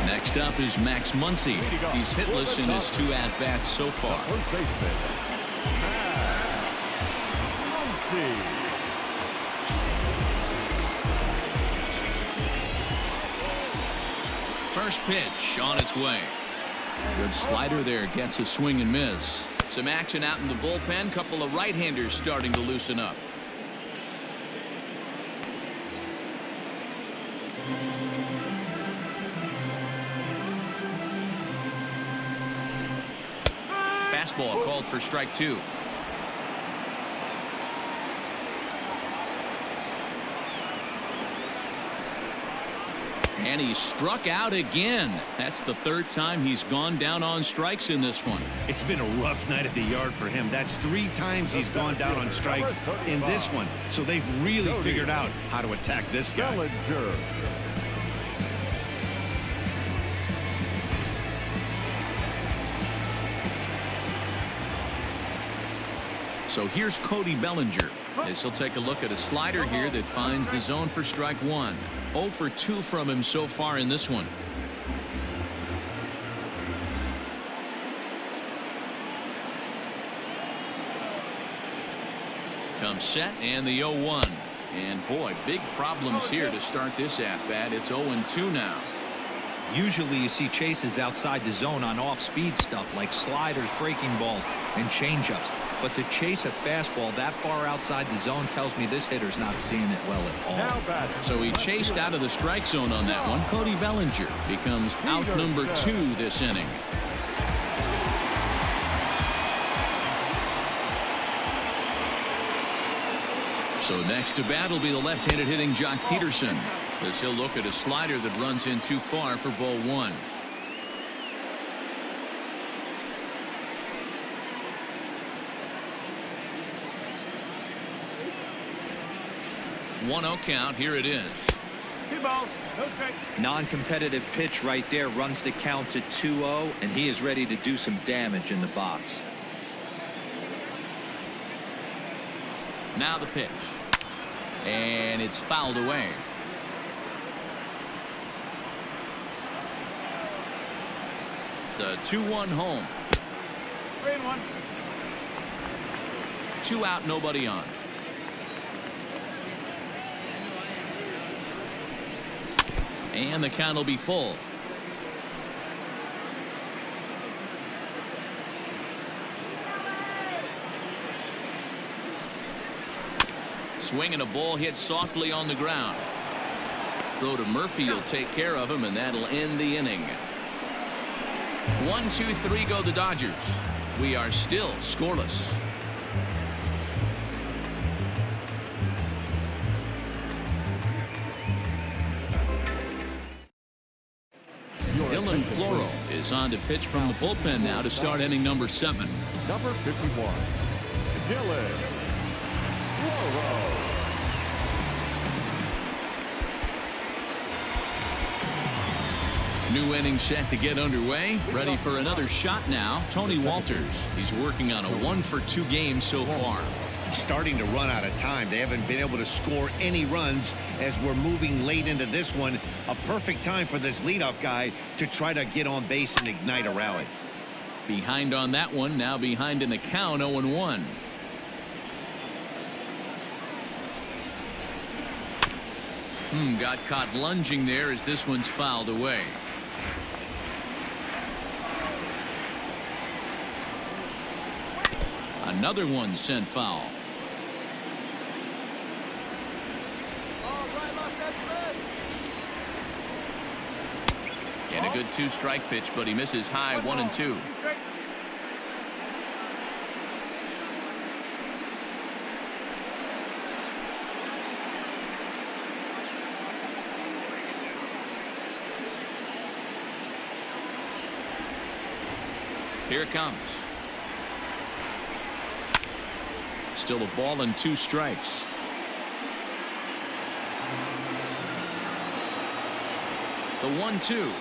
Next up is Max Muncy. He's hitless in his 2 at-bats so far. First baseman, Max Muncy. First pitch on its way. Good slider there, gets a swing and miss. Some action out in the bullpen. Couple of right-handers starting to loosen up. Fastball called for strike 2. And he struck out again. That's the 3rd time he's gone down on strikes in this one. It's been a rough night at the yard for him. That's 3 times he's gone down on strikes in this one. So they've really figured out how to attack this guy. Bellinger. So here's Cody Bellinger as he'll take a look at a slider here that finds the zone for strike 1. 0 for 2 from him so far in this one. Comes set, and the 0-1. And boy, big problems here to start this at-bat. It's 0-2 now. Usually you see chases outside the zone on off-speed stuff like sliders, breaking balls, and changeups. But to chase a fastball that far outside the zone tells me this hitter's not seeing it well at all. So he chased out of the strike zone on that one. Cody Bellinger becomes out number 2 this inning. So next to bat will be the left-handed hitting Jock Peterson, as he'll look at a slider that runs in too far for ball 1. 1-0 count. Here it is. 2 balls, no strike. Non-competitive pitch right there runs the count to 2-0, and he is ready to do some damage in the box. Now the pitch. And it's fouled away. The 2-1 home. 3-1. 2 out, nobody on. And the count will be full. Swinging a ball hit softly on the ground. Throw to Murphy will take care of him, and that'll end the inning. 1-2-3 go the Dodgers. We are still scoreless. Dylan Floro is on to pitch from the bullpen now to start inning number 7. Number 51, Dylan Floro. New inning set to get underway. Ready for another shot now. Tony Walters. He's working on a 1-for-2 game so far. Starting to run out of time. They haven't been able to score any runs as we're moving late into this one. A perfect time for this leadoff guy to try to get on base and ignite a rally. Behind on that one. Now behind in the count. 0-1. Got caught lunging there as this one's fouled away. Another one sent foul. And a good 2-strike pitch, but he misses high. 1-2. Here it comes. Still a ball and 2 strikes. The 1-2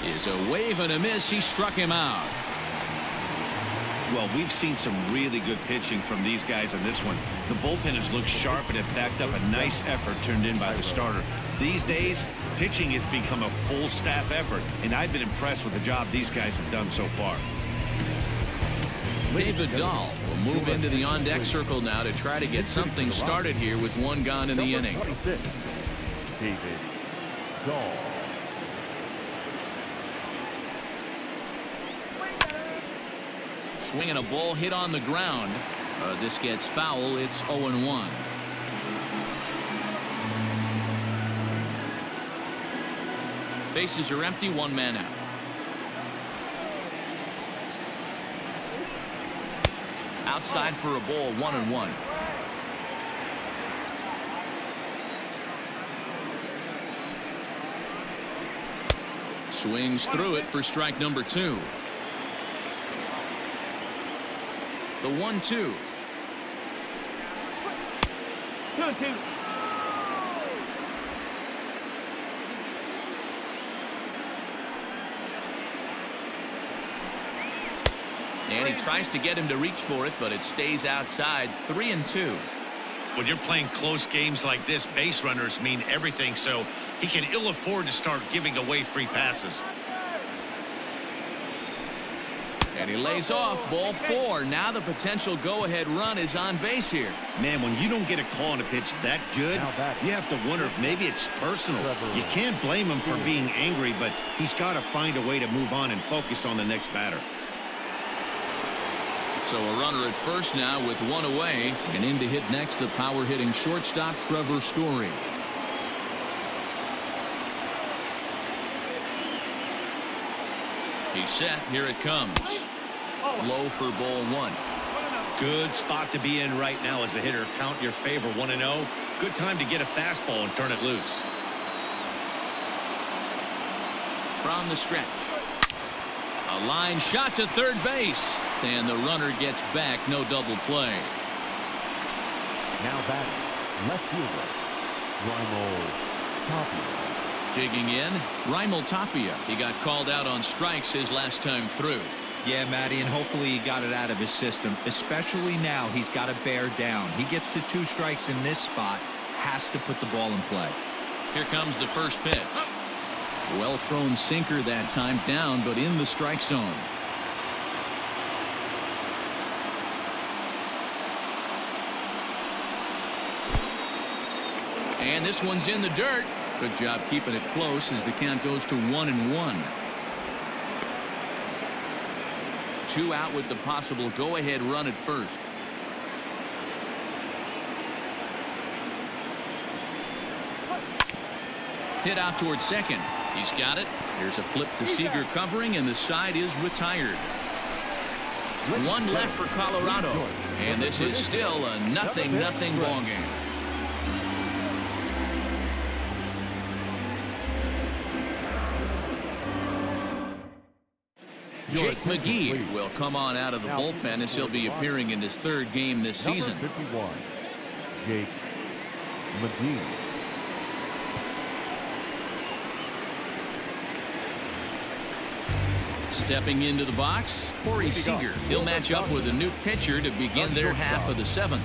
is a wave and a miss. He struck him out. Well, we've seen some really good pitching from these guys in this one. The bullpen has looked sharp and it backed up a nice effort turned in by the starter. These days, pitching has become a full staff effort, and I've been impressed with the job these guys have done so far. David Dahl will move into the on-deck circle now to try to get something started here with 1 gone in the inning. 26, David Dahl. Swinging a ball hit on the ground. This gets foul. It's 0-1. Bases are empty. 1 man out. Outside for a ball. 1-1. Swings through it for strike number 2. The 1-2. 2-2. And he tries to get him to reach for it, but it stays outside. 3-2. When you're playing close games like this, base runners mean everything, so he can ill afford to start giving away free passes. And he lays off. Ball 4. Now the potential go-ahead run is on base here. Man, when you don't get a call on a pitch that good, you have to wonder if maybe it's personal. You can't blame him for being angry, but he's got to find a way to move on and focus on the next batter. So a runner at first now with 1 away, and in to hit next the power-hitting shortstop Trevor Story. He's set. Here it comes. Low for ball 1. Good spot to be in right now as a hitter. Count your favor. 1-0. Good time to get a fastball and turn it loose. From the stretch. A line shot to third base. And the runner gets back. No double play. Now batting, Left fielder, Raimel Tapia. Digging in, Raimel Tapia. He got called out on strikes his last time through. Yeah, Matty, and hopefully he got it out of his system. Especially now, he's got to bear down. He gets the 2 strikes in this spot, has to put the ball in play. Here comes the first pitch. Well thrown sinker that time, down but in the strike zone. And this one's in the dirt. Good job keeping it close as the count goes to 1-1. 2 out with the possible go-ahead run at first. Hit out towards second. He's got it. Here's a flip to Seager covering, and the side is retired. 1 left for Colorado, and this is still a 0-0 ball game. Jake McGee will come on out of the bullpen as he'll be appearing in his 3rd game this season. Number 51, Jake McGee. Stepping into the box, Corey Seager. He'll match up with a new pitcher to begin their half of the 7th.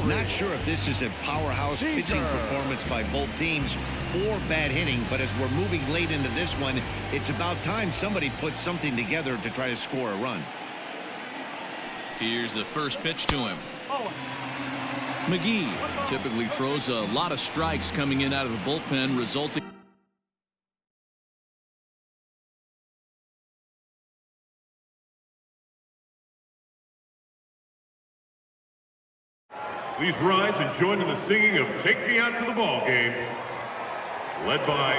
Not sure if this is a powerhouse pitching performance by both teams or bad hitting, but as we're moving late into this one, it's about time somebody puts something together to try to score a run. Here's the first pitch to him. McGee typically throws a lot of strikes coming in out of the bullpen, resulting Please rise and join in the singing of Take Me Out to the Ball Game, led by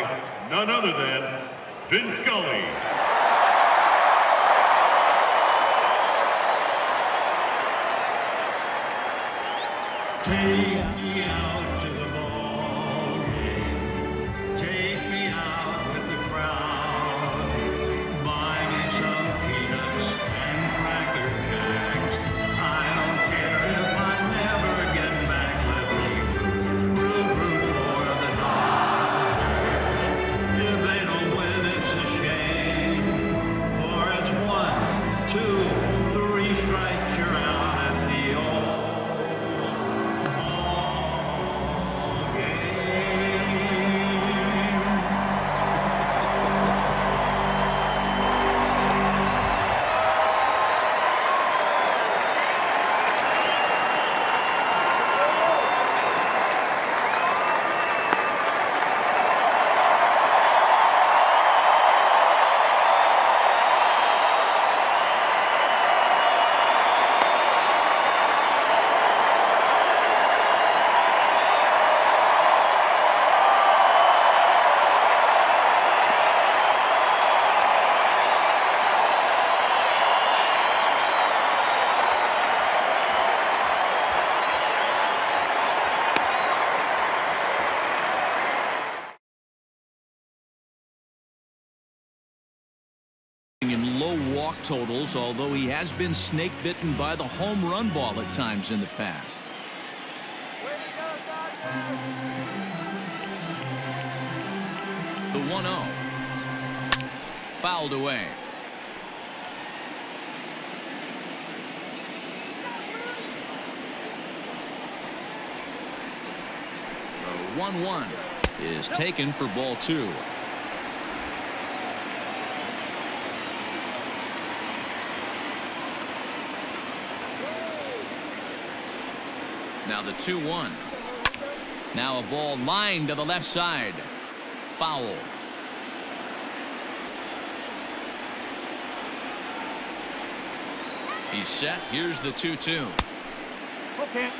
none other than Vin Scully. Take me out to the ball game. Take me out with the crowd. Buy me some peanuts and cracker jacks. I don't care if I never get back. Let me root for the Dodgers. If they don't win, it's a shame. For it's 1, 2, 3 strikes, you're out at the old. in low walk totals, although he has been snake bitten by the home run ball at times in the past. The 1-0 fouled away. The 1-1 is taken for ball 2. Now the 2-1. Now a ball lined to the left side. Foul. He's set. Here's the 2-2. Okay.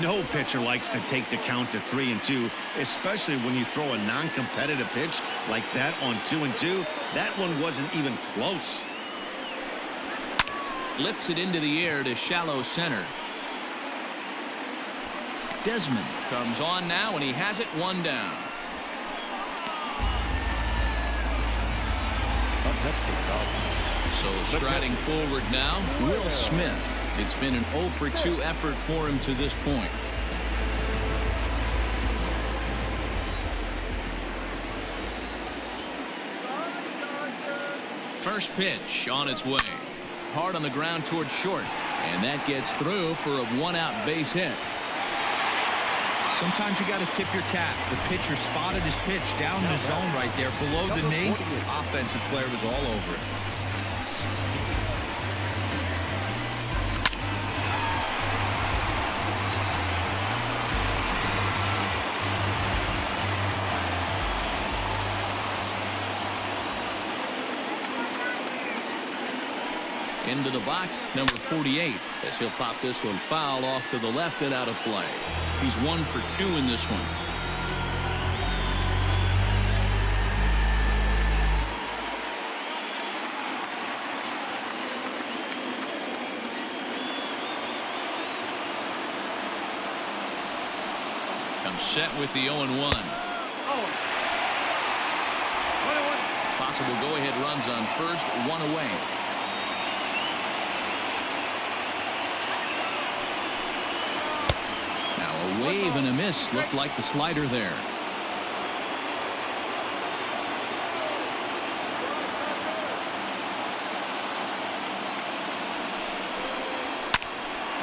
No pitcher likes to take the count to 3-2, especially when you throw a non-competitive pitch like that on 2-2. That one wasn't even close. Lifts it into the air to shallow center. Desmond comes on now, and he has it 1 down. So striding forward now, Will Smith. It's been an 0-for-2 effort for him to this point. First pitch on its way. Hard on the ground towards short. And that gets through for a one-out base hit. Sometimes you got to tip your cap. The pitcher spotted his pitch down in the zone right there below the knee. Offensive player was all over it. Into the box, number 48, as he'll pop this one foul off to the left and out of play. He's 1 for 2 in this one. Comes set with the 0-1. Possible go-ahead runs on first, 1 away. A wave and a miss. Looked like the slider there.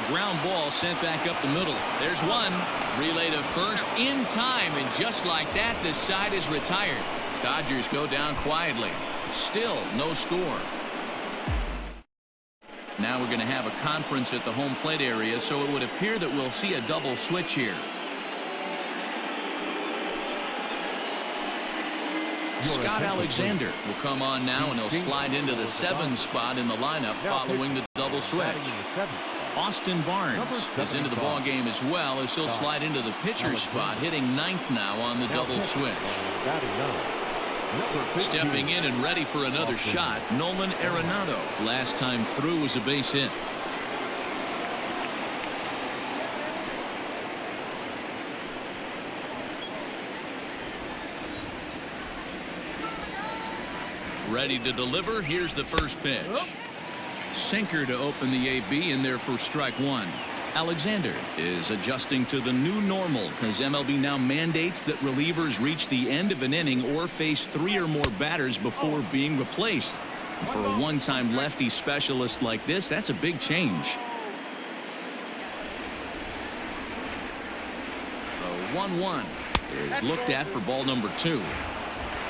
Ground ball sent back up the middle. There's one. Relay to first in time, and just like that, this side is retired. Dodgers go down quietly. Still no score. Now we're going to have a conference at the home plate area, so it would appear that we'll see a double switch here. Scott Alexander will come on now, and he'll slide into the 7 spot in the lineup following the double switch. Austin Barnes is into the ball game as well, as he'll slide into the pitcher spot, hitting 9th now on the double switch. Stepping in and ready for another shot, Nolan Arenado. Last time through was a base hit. Ready to deliver. Here's the first pitch. Sinker to open the AB, and there for strike 1. Alexander is adjusting to the new normal as MLB now mandates that relievers reach the end of an inning or face 3 or more batters before being replaced. And for a one-time lefty specialist like this, that's a big change. The 1-1 is looked at for ball number 2.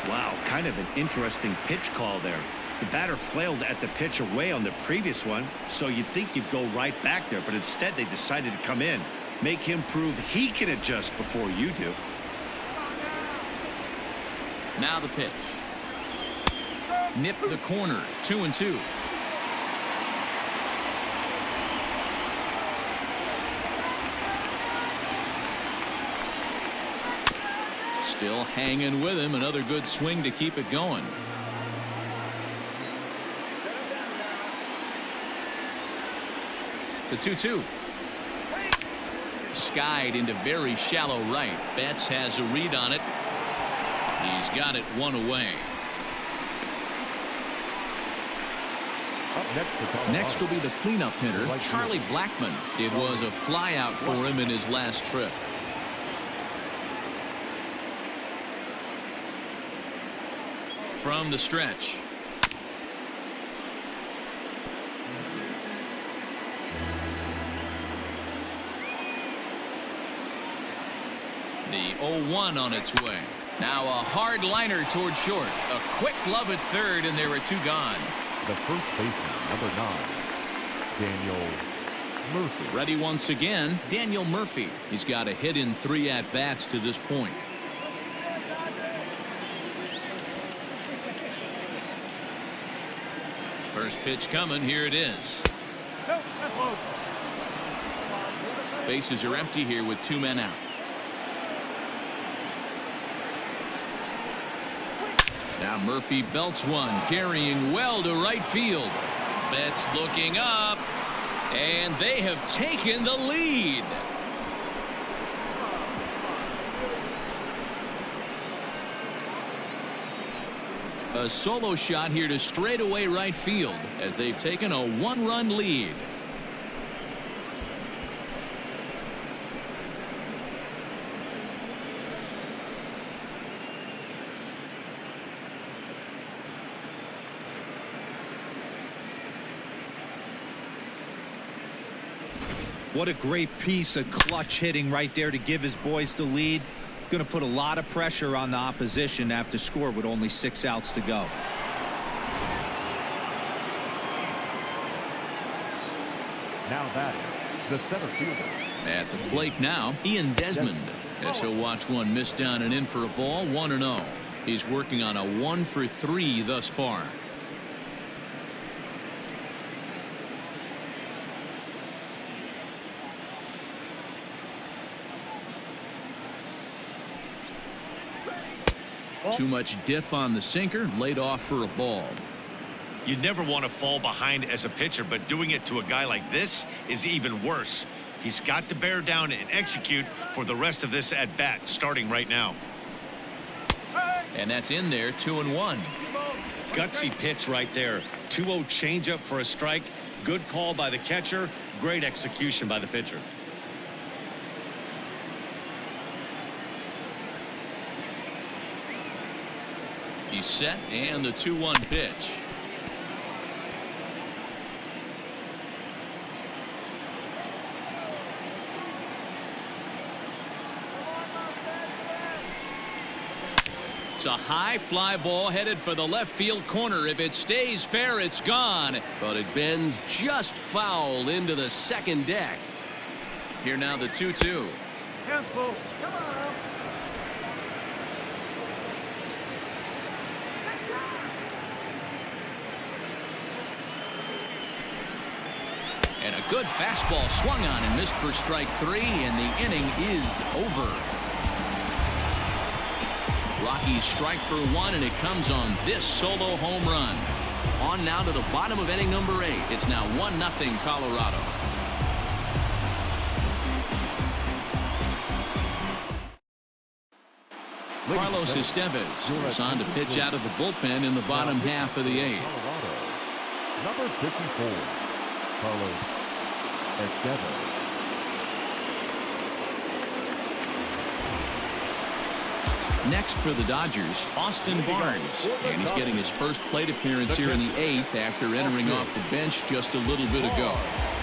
Wow, kind of an interesting pitch call there. The batter flailed at the pitch away on the previous one, so you'd think you'd go right back there, but instead they decided to come in, make him prove he can adjust before you do. Now the pitch. Nip the corner, 2-2. Still hanging with him. Another good swing to keep it going. The 2-2. Skied into very shallow right. Betts has a read on it. He's got it 1 away. Next will be the cleanup hitter, Charlie Blackmon. It was a flyout for him in his last trip. From the stretch. The 0-1 on its way. Now a hard liner toward short. A quick glove at third, and there are 2 gone. The first baseman, number 9, Daniel Murphy. Ready once again, Daniel Murphy. He's got a hit in 3 at-bats to this point. First pitch coming. Here it is. Bases are empty here with 2 men out. Now Murphy belts one, carrying well to right field. Betts looking up, and they have taken the lead. A solo shot here to straightaway right field as they've taken a 1-run lead. What a great piece of clutch hitting right there to give his boys the lead. Going to put a lot of pressure on the opposition to have to score with only 6 outs to go. Now batting, the center fielder. At the plate now, Ian Desmond, as he'll watch one miss down and in for a ball. 1-0. He's working on a 1-for-3 thus far. Too much dip on the sinker, laid off for a ball. You never want to fall behind as a pitcher, but doing it to a guy like this is even worse. He's got to bear down and execute for the rest of this at bat, starting right now. And that's in there. 2-1. Gutsy pitch right there. 2-0 changeup for a strike. Good call by the catcher. Great execution by the pitcher. He's set, and the 2-1 pitch. It's a high fly ball headed for the left field corner. If it stays fair, it's gone. But it bends just foul into the second deck. Here now the 2-2. Cancel. Come on. And a good fastball swung on and missed for strike 3, and the inning is over. Rockies strike for 1, and it comes on this solo home run. On now to the bottom of inning number 8. It's now 1-0 Colorado. Carlos Estevez is on to pitch out of the bullpen in the bottom half of the 8th. Colorado, number 54, Carlos Estevez. Next for the Dodgers, Austin Barnes, and he's getting his first plate appearance here in the 8th after entering off the bench just a little bit ago.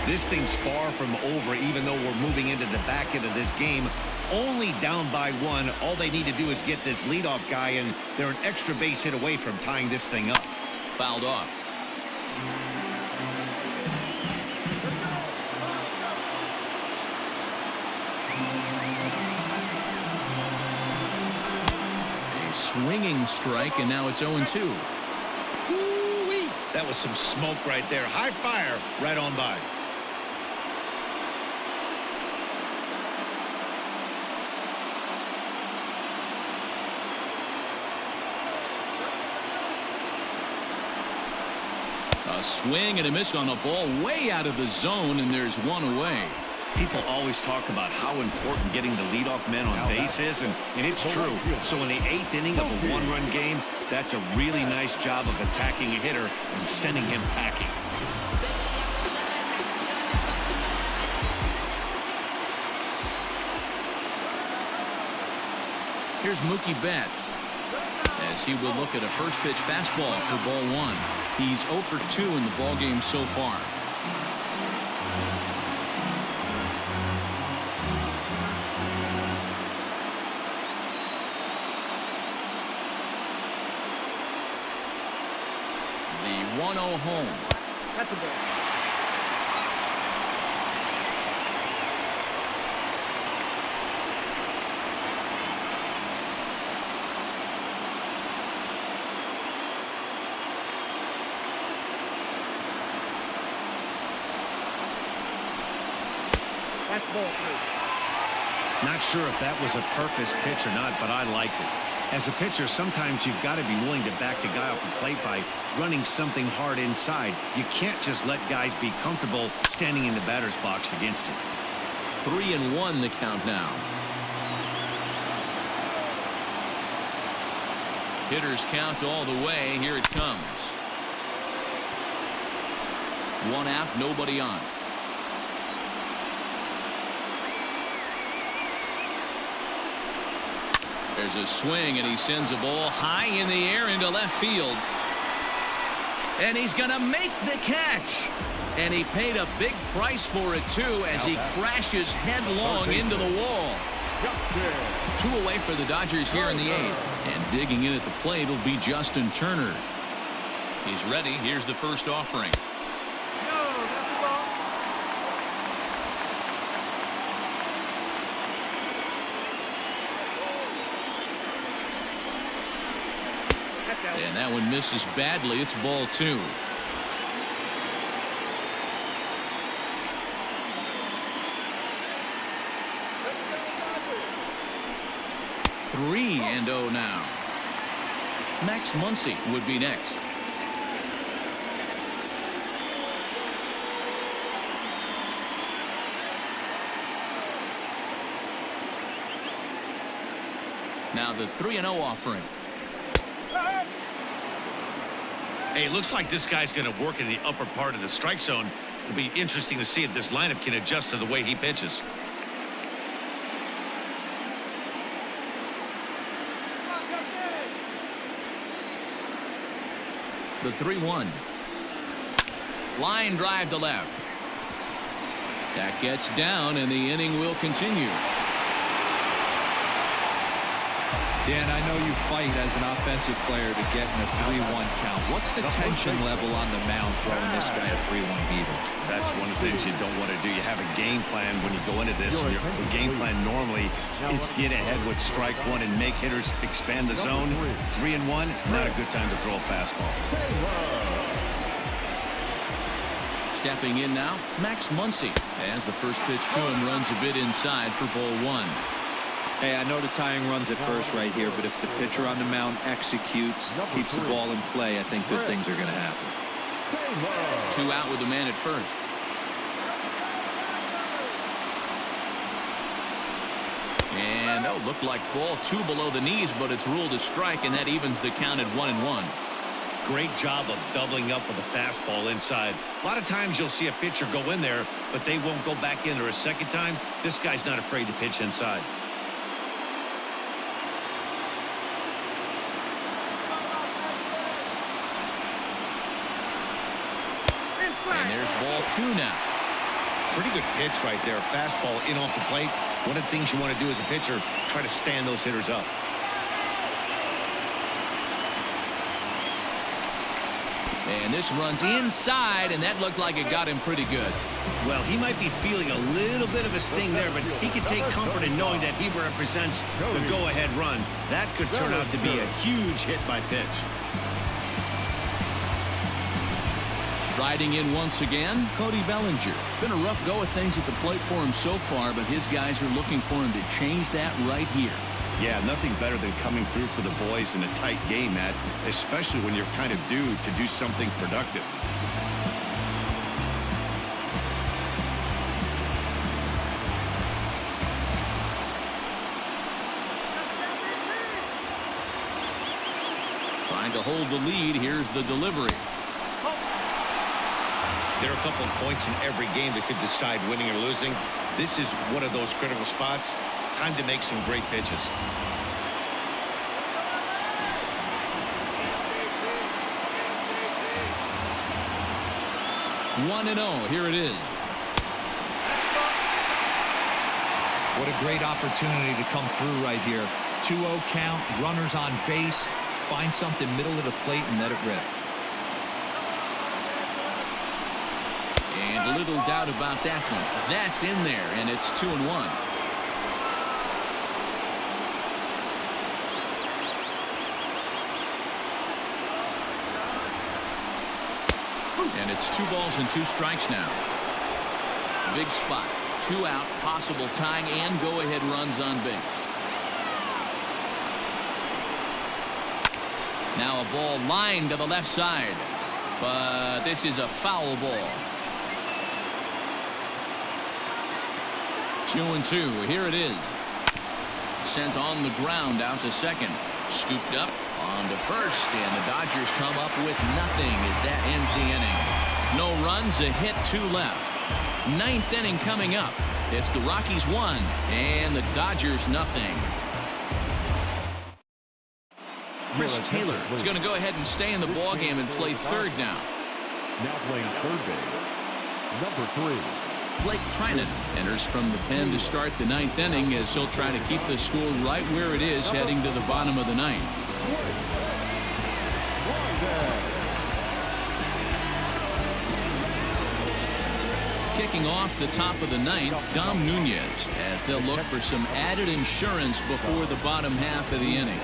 This thing's far from over, even though we're moving into the back end of this game. Only down by 1. All they need to do is get this leadoff guy, and they're an extra base hit away from tying this thing up. Fouled off. A swinging strike, and now it's 0-2. Woo-wee. That was some smoke right there. High fire right on by. A swing and a miss on a ball way out of the zone, and there's one away. People always talk about how important getting the leadoff man on base is, and it's true. So in the 8th inning of a 1-run game, that's a really nice job of attacking a hitter and sending him packing. Here's Mookie Betts, as he will look at a first pitch fastball for ball 1. He's 0 for 2 in the ballgame so far. The 1-0 home. That's the ball. Not sure if that was a purpose pitch or not, but I liked it. As a pitcher, sometimes you've got to be willing to back the guy off the plate by running something hard inside. You can't just let guys be comfortable standing in the batter's box against you. 3-1 the count now. Hitters count all the way. Here it comes. 1 out, nobody on. There's a swing, and he sends a ball high in the air into left field. And he's going to make the catch. And he paid a big price for it, too, as he crashes headlong into the wall. 2 away for the Dodgers here in the 8th. And digging in at the plate will be Justin Turner. He's ready. Here's the first offering. And that one misses badly. It's ball 2. Three and 0 now. Max Muncy would be next. Now the 3-0 offering. Hey, it looks like this guy's going to work in the upper part of the strike zone. It'll be interesting to see if this lineup can adjust to the way he pitches. The 3-1. Line drive to left. That gets down, and the inning will continue. Dan, I know you fight as an offensive player to get in a 3-1 count. What's the tension level on the mound throwing this guy a 3-1 beater? That's one of the things you don't want to do. You have a game plan when you go into this. And your game plan normally is get ahead with strike 1 and make hitters expand the zone. 3-1, not a good time to throw a fastball. Stepping in now, Max Muncy, as the first pitch to him runs a bit inside for ball 1. Hey, I know the tying run's at first right here, but if the pitcher on the mound executes, keeps the ball in play, I think good things are going to happen. 2 out with the man at first. And looked like ball 2 below the knees, but it's ruled a strike, and that evens the count at 1-1. Great job of doubling up with a fastball inside. A lot of times you'll see a pitcher go in there, but they won't go back in there a second time. This guy's not afraid to pitch inside. And there's ball 2 now. Pretty good pitch right there. Fastball in off the plate. One of the things you want to do as a pitcher, try to stand those hitters up. And this runs inside, and that looked like it got him pretty good. Well, he might be feeling a little bit of a sting there, but he can take comfort in knowing that he represents the go-ahead run. That could turn out to be a huge hit by pitch. Riding in once again, Cody Bellinger. It's been a rough go of things at the plate for him so far, but his guys are looking for him to change that right here. Yeah, nothing better than coming through for the boys in a tight game, Matt, especially when you're kind of due to do something productive. Trying to hold the lead. Here's the delivery. There are a couple of points in every game that could decide winning or losing. This is one of those critical spots. Time to make some great pitches. One and 0. Here it is. What a great opportunity to come through right here. 2-0 count, runners on base. Find something middle of the plate and let it rip. And little doubt about that one. That's in there, and it's 2-1. And it's 2 balls and 2 strikes now. Big spot. 2 out, possible tying and go-ahead runs on base. Now a ball lined to the left side. But this is a foul ball. 2-2. Here it is. Sent on the ground out to second. Scooped up on to first, and the Dodgers come up with nothing as that ends the inning. No runs, a hit, 2 left. 9th inning coming up. It's the Rockies 1 and the Dodgers nothing. Chris Taylor is going to go ahead and stay in the ballgame and play third now. Now playing third base, number 3. Blake Trinan enters from the pen to start the 9th inning as he'll try to keep the score right where it is heading to the bottom of the 9th. Kicking off the top of the 9th, Dom Nunez, as they'll look for some added insurance before the bottom half of the inning.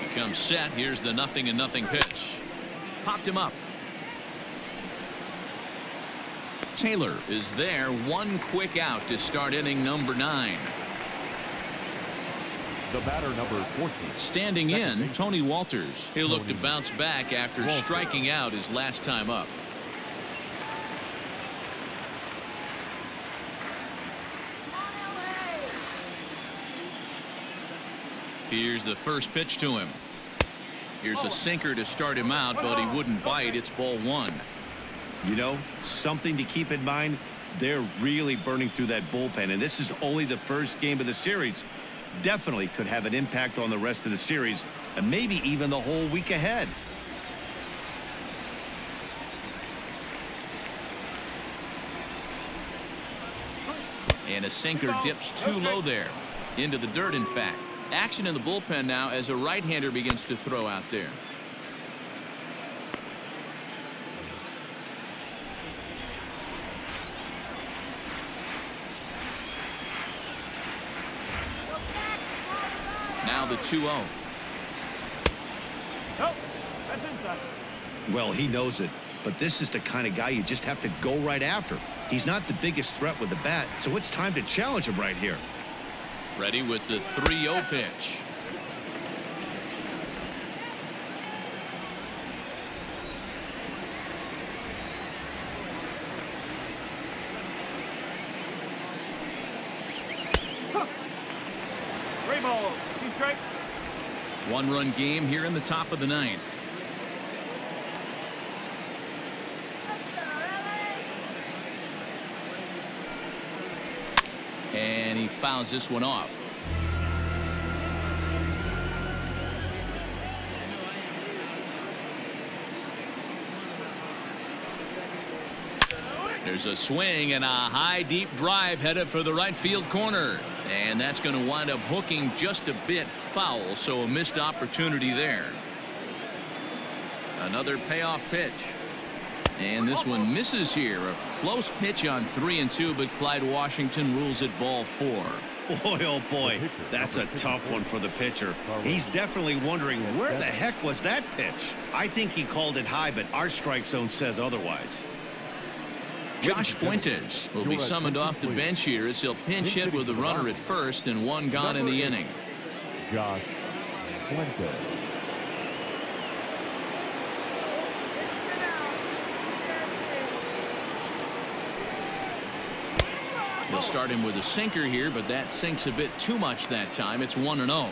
Becomes set. Here's the 0-0 pitch. Popped him up. Taylor is there. One quick out to start inning number 9. The batter, number 14. Standing in, Tony Walters. He'll look to bounce back after striking out his last time up. Here's the first pitch to him. Here's a sinker to start him out, but he wouldn't bite. It's ball 1. You know, something to keep in mind, they're really burning through that bullpen, and this is only the first game of the series. Definitely could have an impact on the rest of the series and maybe even the whole week ahead. And a sinker dips too low there. Into the dirt, in fact. Action in the bullpen now as a right-hander begins to throw out there. Now the 2-0. Nope. That's inside. Well, he knows it, but this is the kind of guy you just have to go right after. He's not the biggest threat with the bat, so it's time to challenge him right here. Ready with the 3-0 pitch. Three balls. 2 strikes. 1-run game here in the top of the 9th. And he fouls this one off. There's a swing and a high deep drive headed for the right field corner, and that's going to wind up hooking just a bit foul, so a missed opportunity there. Another payoff pitch, and this one misses here. A close pitch on 3-2, but Clyde Washington rules it ball 4. Boy, oh boy, that's a tough one for the pitcher. He's definitely wondering where the heck was that pitch. I think he called it high, but our strike zone says otherwise. Josh Fuentes will be summoned off the bench here as he'll pinch hit with a runner at first and one gone in the inning. Josh Fuentes. He'll start him with a sinker here, but that sinks a bit too much that time. It's 1-0.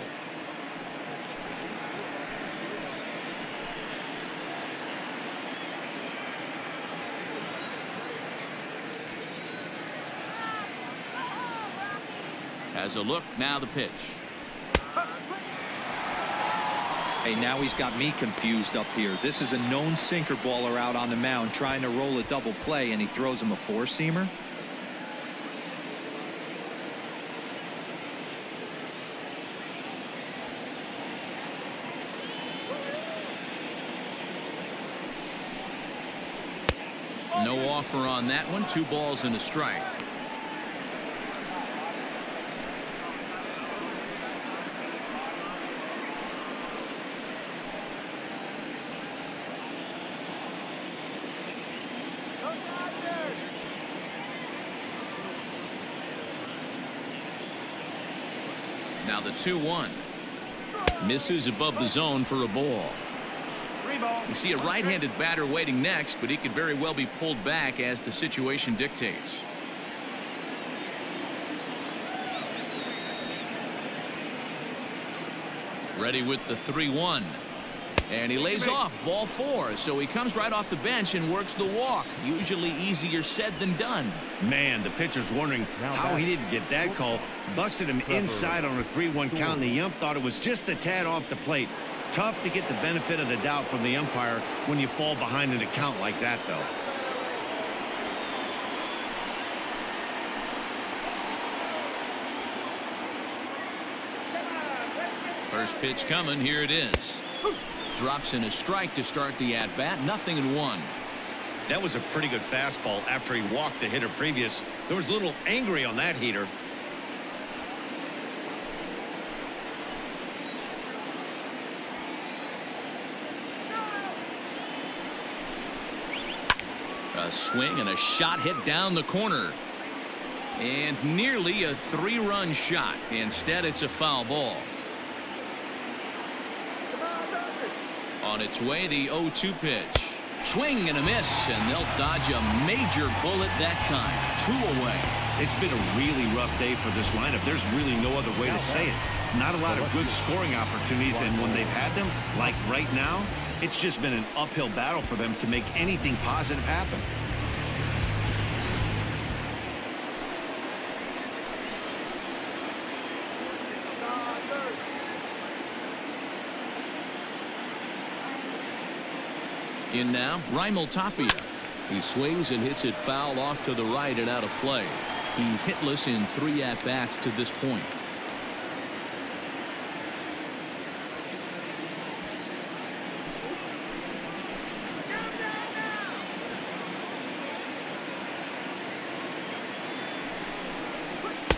Has a look, now the pitch. Hey, now he's got me confused up here. This is a known sinker baller out on the mound trying to roll a double play, and he throws him a 4-seamer. No offer on that one. 2 balls and a strike. Now the 2-1. Misses above the zone for a ball. You see a right-handed batter waiting next, but he could very well be pulled back as the situation dictates. Ready with the 3-1. And he lays off, ball 4. So he comes right off the bench and works the walk. Usually easier said than done. Man, the pitcher's wondering how he didn't get that call. Busted him inside on a 3-1 count, and the ump thought it was just a tad off the plate. Tough to get the benefit of the doubt from the umpire when you fall behind an account like that, though. First pitch coming. Here it is. Drops in a strike to start the at-bat. 0-1. That was a pretty good fastball after he walked the hitter previous. There was a little angry on that heater. A swing and a shot hit down the corner. And nearly a 3-run shot. Instead, it's a foul ball. On its way, the 0-2 pitch. Swing and a miss, and they'll dodge a major bullet that time. 2 away. It's been a really rough day for this lineup. There's really no other way to say it. Not a lot of good scoring opportunities, and when they've had them, like right now, it's just been an uphill battle for them to make anything positive happen. In now, Tapia. He swings and hits it foul off to the right and out of play. He's hitless in 3 at-bats to this point.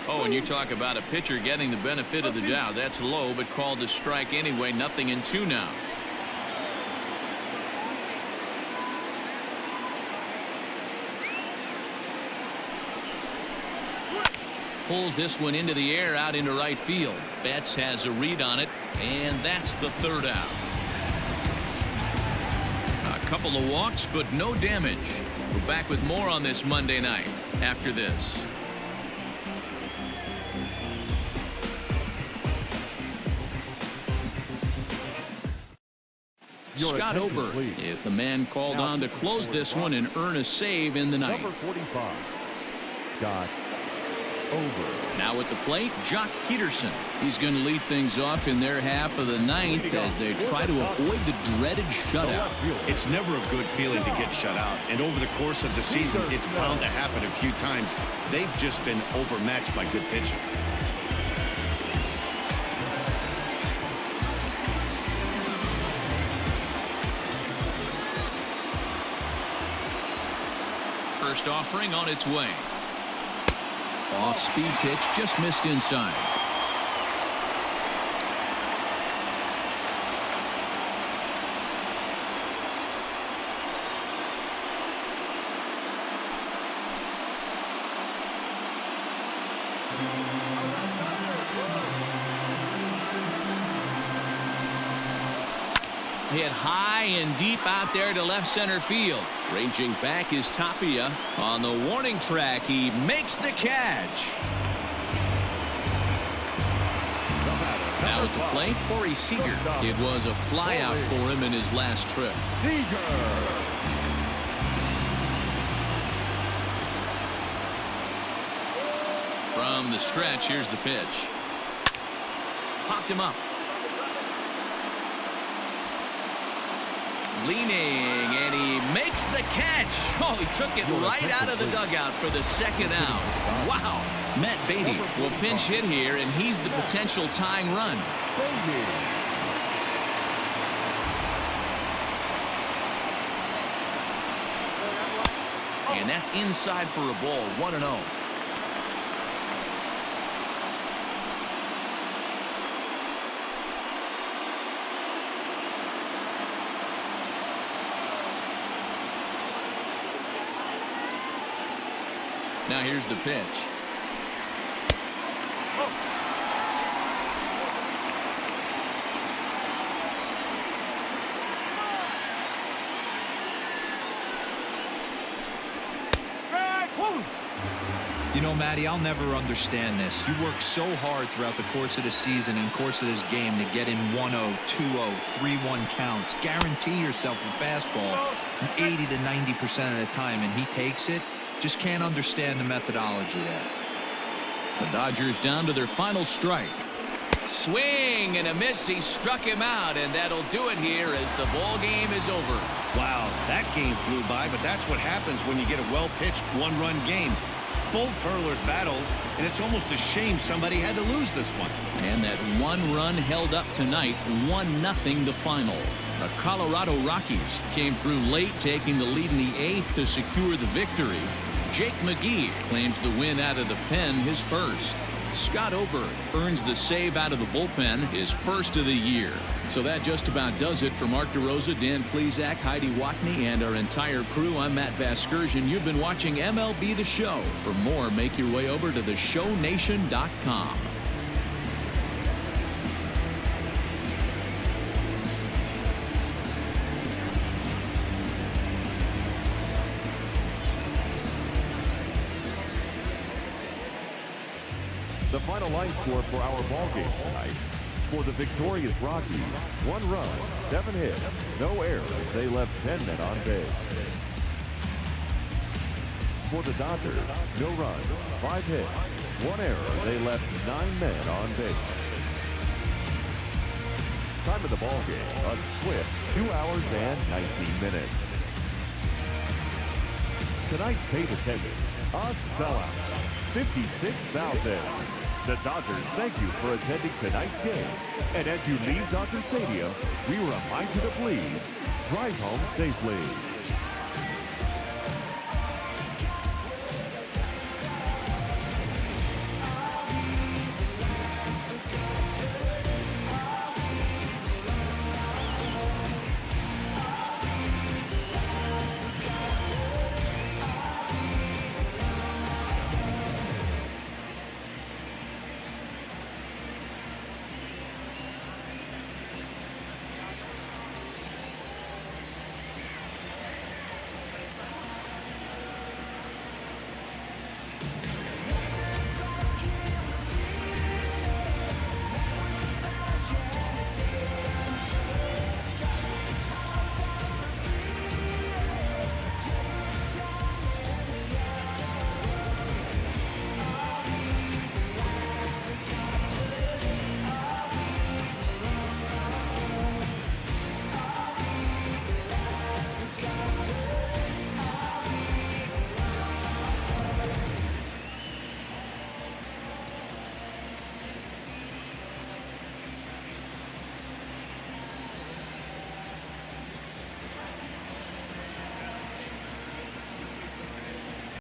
Oh, and you talk about a pitcher getting the benefit of the doubt. That's low, but called a strike anyway. 0-2 now. Pulls this one into the air out into right field. Betts has a read on it, and that's the 3rd out. A couple of walks, but no damage. We're back with more on this Monday night after this. Scott Ober is the man called on to close this one and earn a save in the ninth. Number 45, Scott Ober. Now at the plate, Jock Peterson. He's going to lead things off in their half of the ninth as they try to avoid the dreaded shutout. It's never a good feeling to get shut out, and over the course of the season, it's bound to happen a few times. They've just been overmatched by good pitching. First offering on its way. Off-speed pitch, just missed inside. Hit high and deep out there to left center field. Ranging back is Tapia. On the warning track, he makes the catch. Now at the plate, Corey Seager. It was a flyout for him in his last trip. From the stretch, here's the pitch. Popped him up. Leaning, and he makes the catch. Oh, he took it right out of the dugout for the second out. Wow. Matt Beatty will pinch hit here, and he's the potential tying run. And that's inside for a ball. 1-0. Now here's the pitch. You know, Matty, I'll never understand this. You work so hard throughout the course of the season and course of this game to get in 1-0, 2-0, 3-1 counts. Guarantee yourself a fastball 80 to 90% of the time, and he takes it. Just can't understand the methodology there. The Dodgers down to their final strike. Swing and a miss. He struck him out, and that'll do it here as the ball game is over. Wow, that game flew by, but that's what happens when you get a well-pitched one-run game. Both hurlers battled, and it's almost a shame somebody had to lose this one. And that one run held up tonight, 1-0 the final. The Colorado Rockies came through late, taking the lead in the 8th to secure the victory. Jake McGee claims the win out of the pen, his first. Scott Oberg earns the save out of the bullpen, his first of the year. So that just about does it for Mark DeRosa, Dan Plesac, Heidi Watney, and our entire crew. I'm Matt Vasgersian. You've been watching MLB The Show. For more, make your way over to theshownation.com. The final line score for our ball game tonight. For the victorious Rockies, 1 run, 7 hits, no errors. They left 10 men on base. For the Dodgers, no runs, 5 hits, 1 error. They left 9 men on base. Time of the ball game, a swift 2 hours and 19 minutes. Tonight's paid attendance, a sellout, 56,000. The Dodgers thank you for attending tonight's game. And as you leave Dodger Stadium, we remind you to please drive home safely.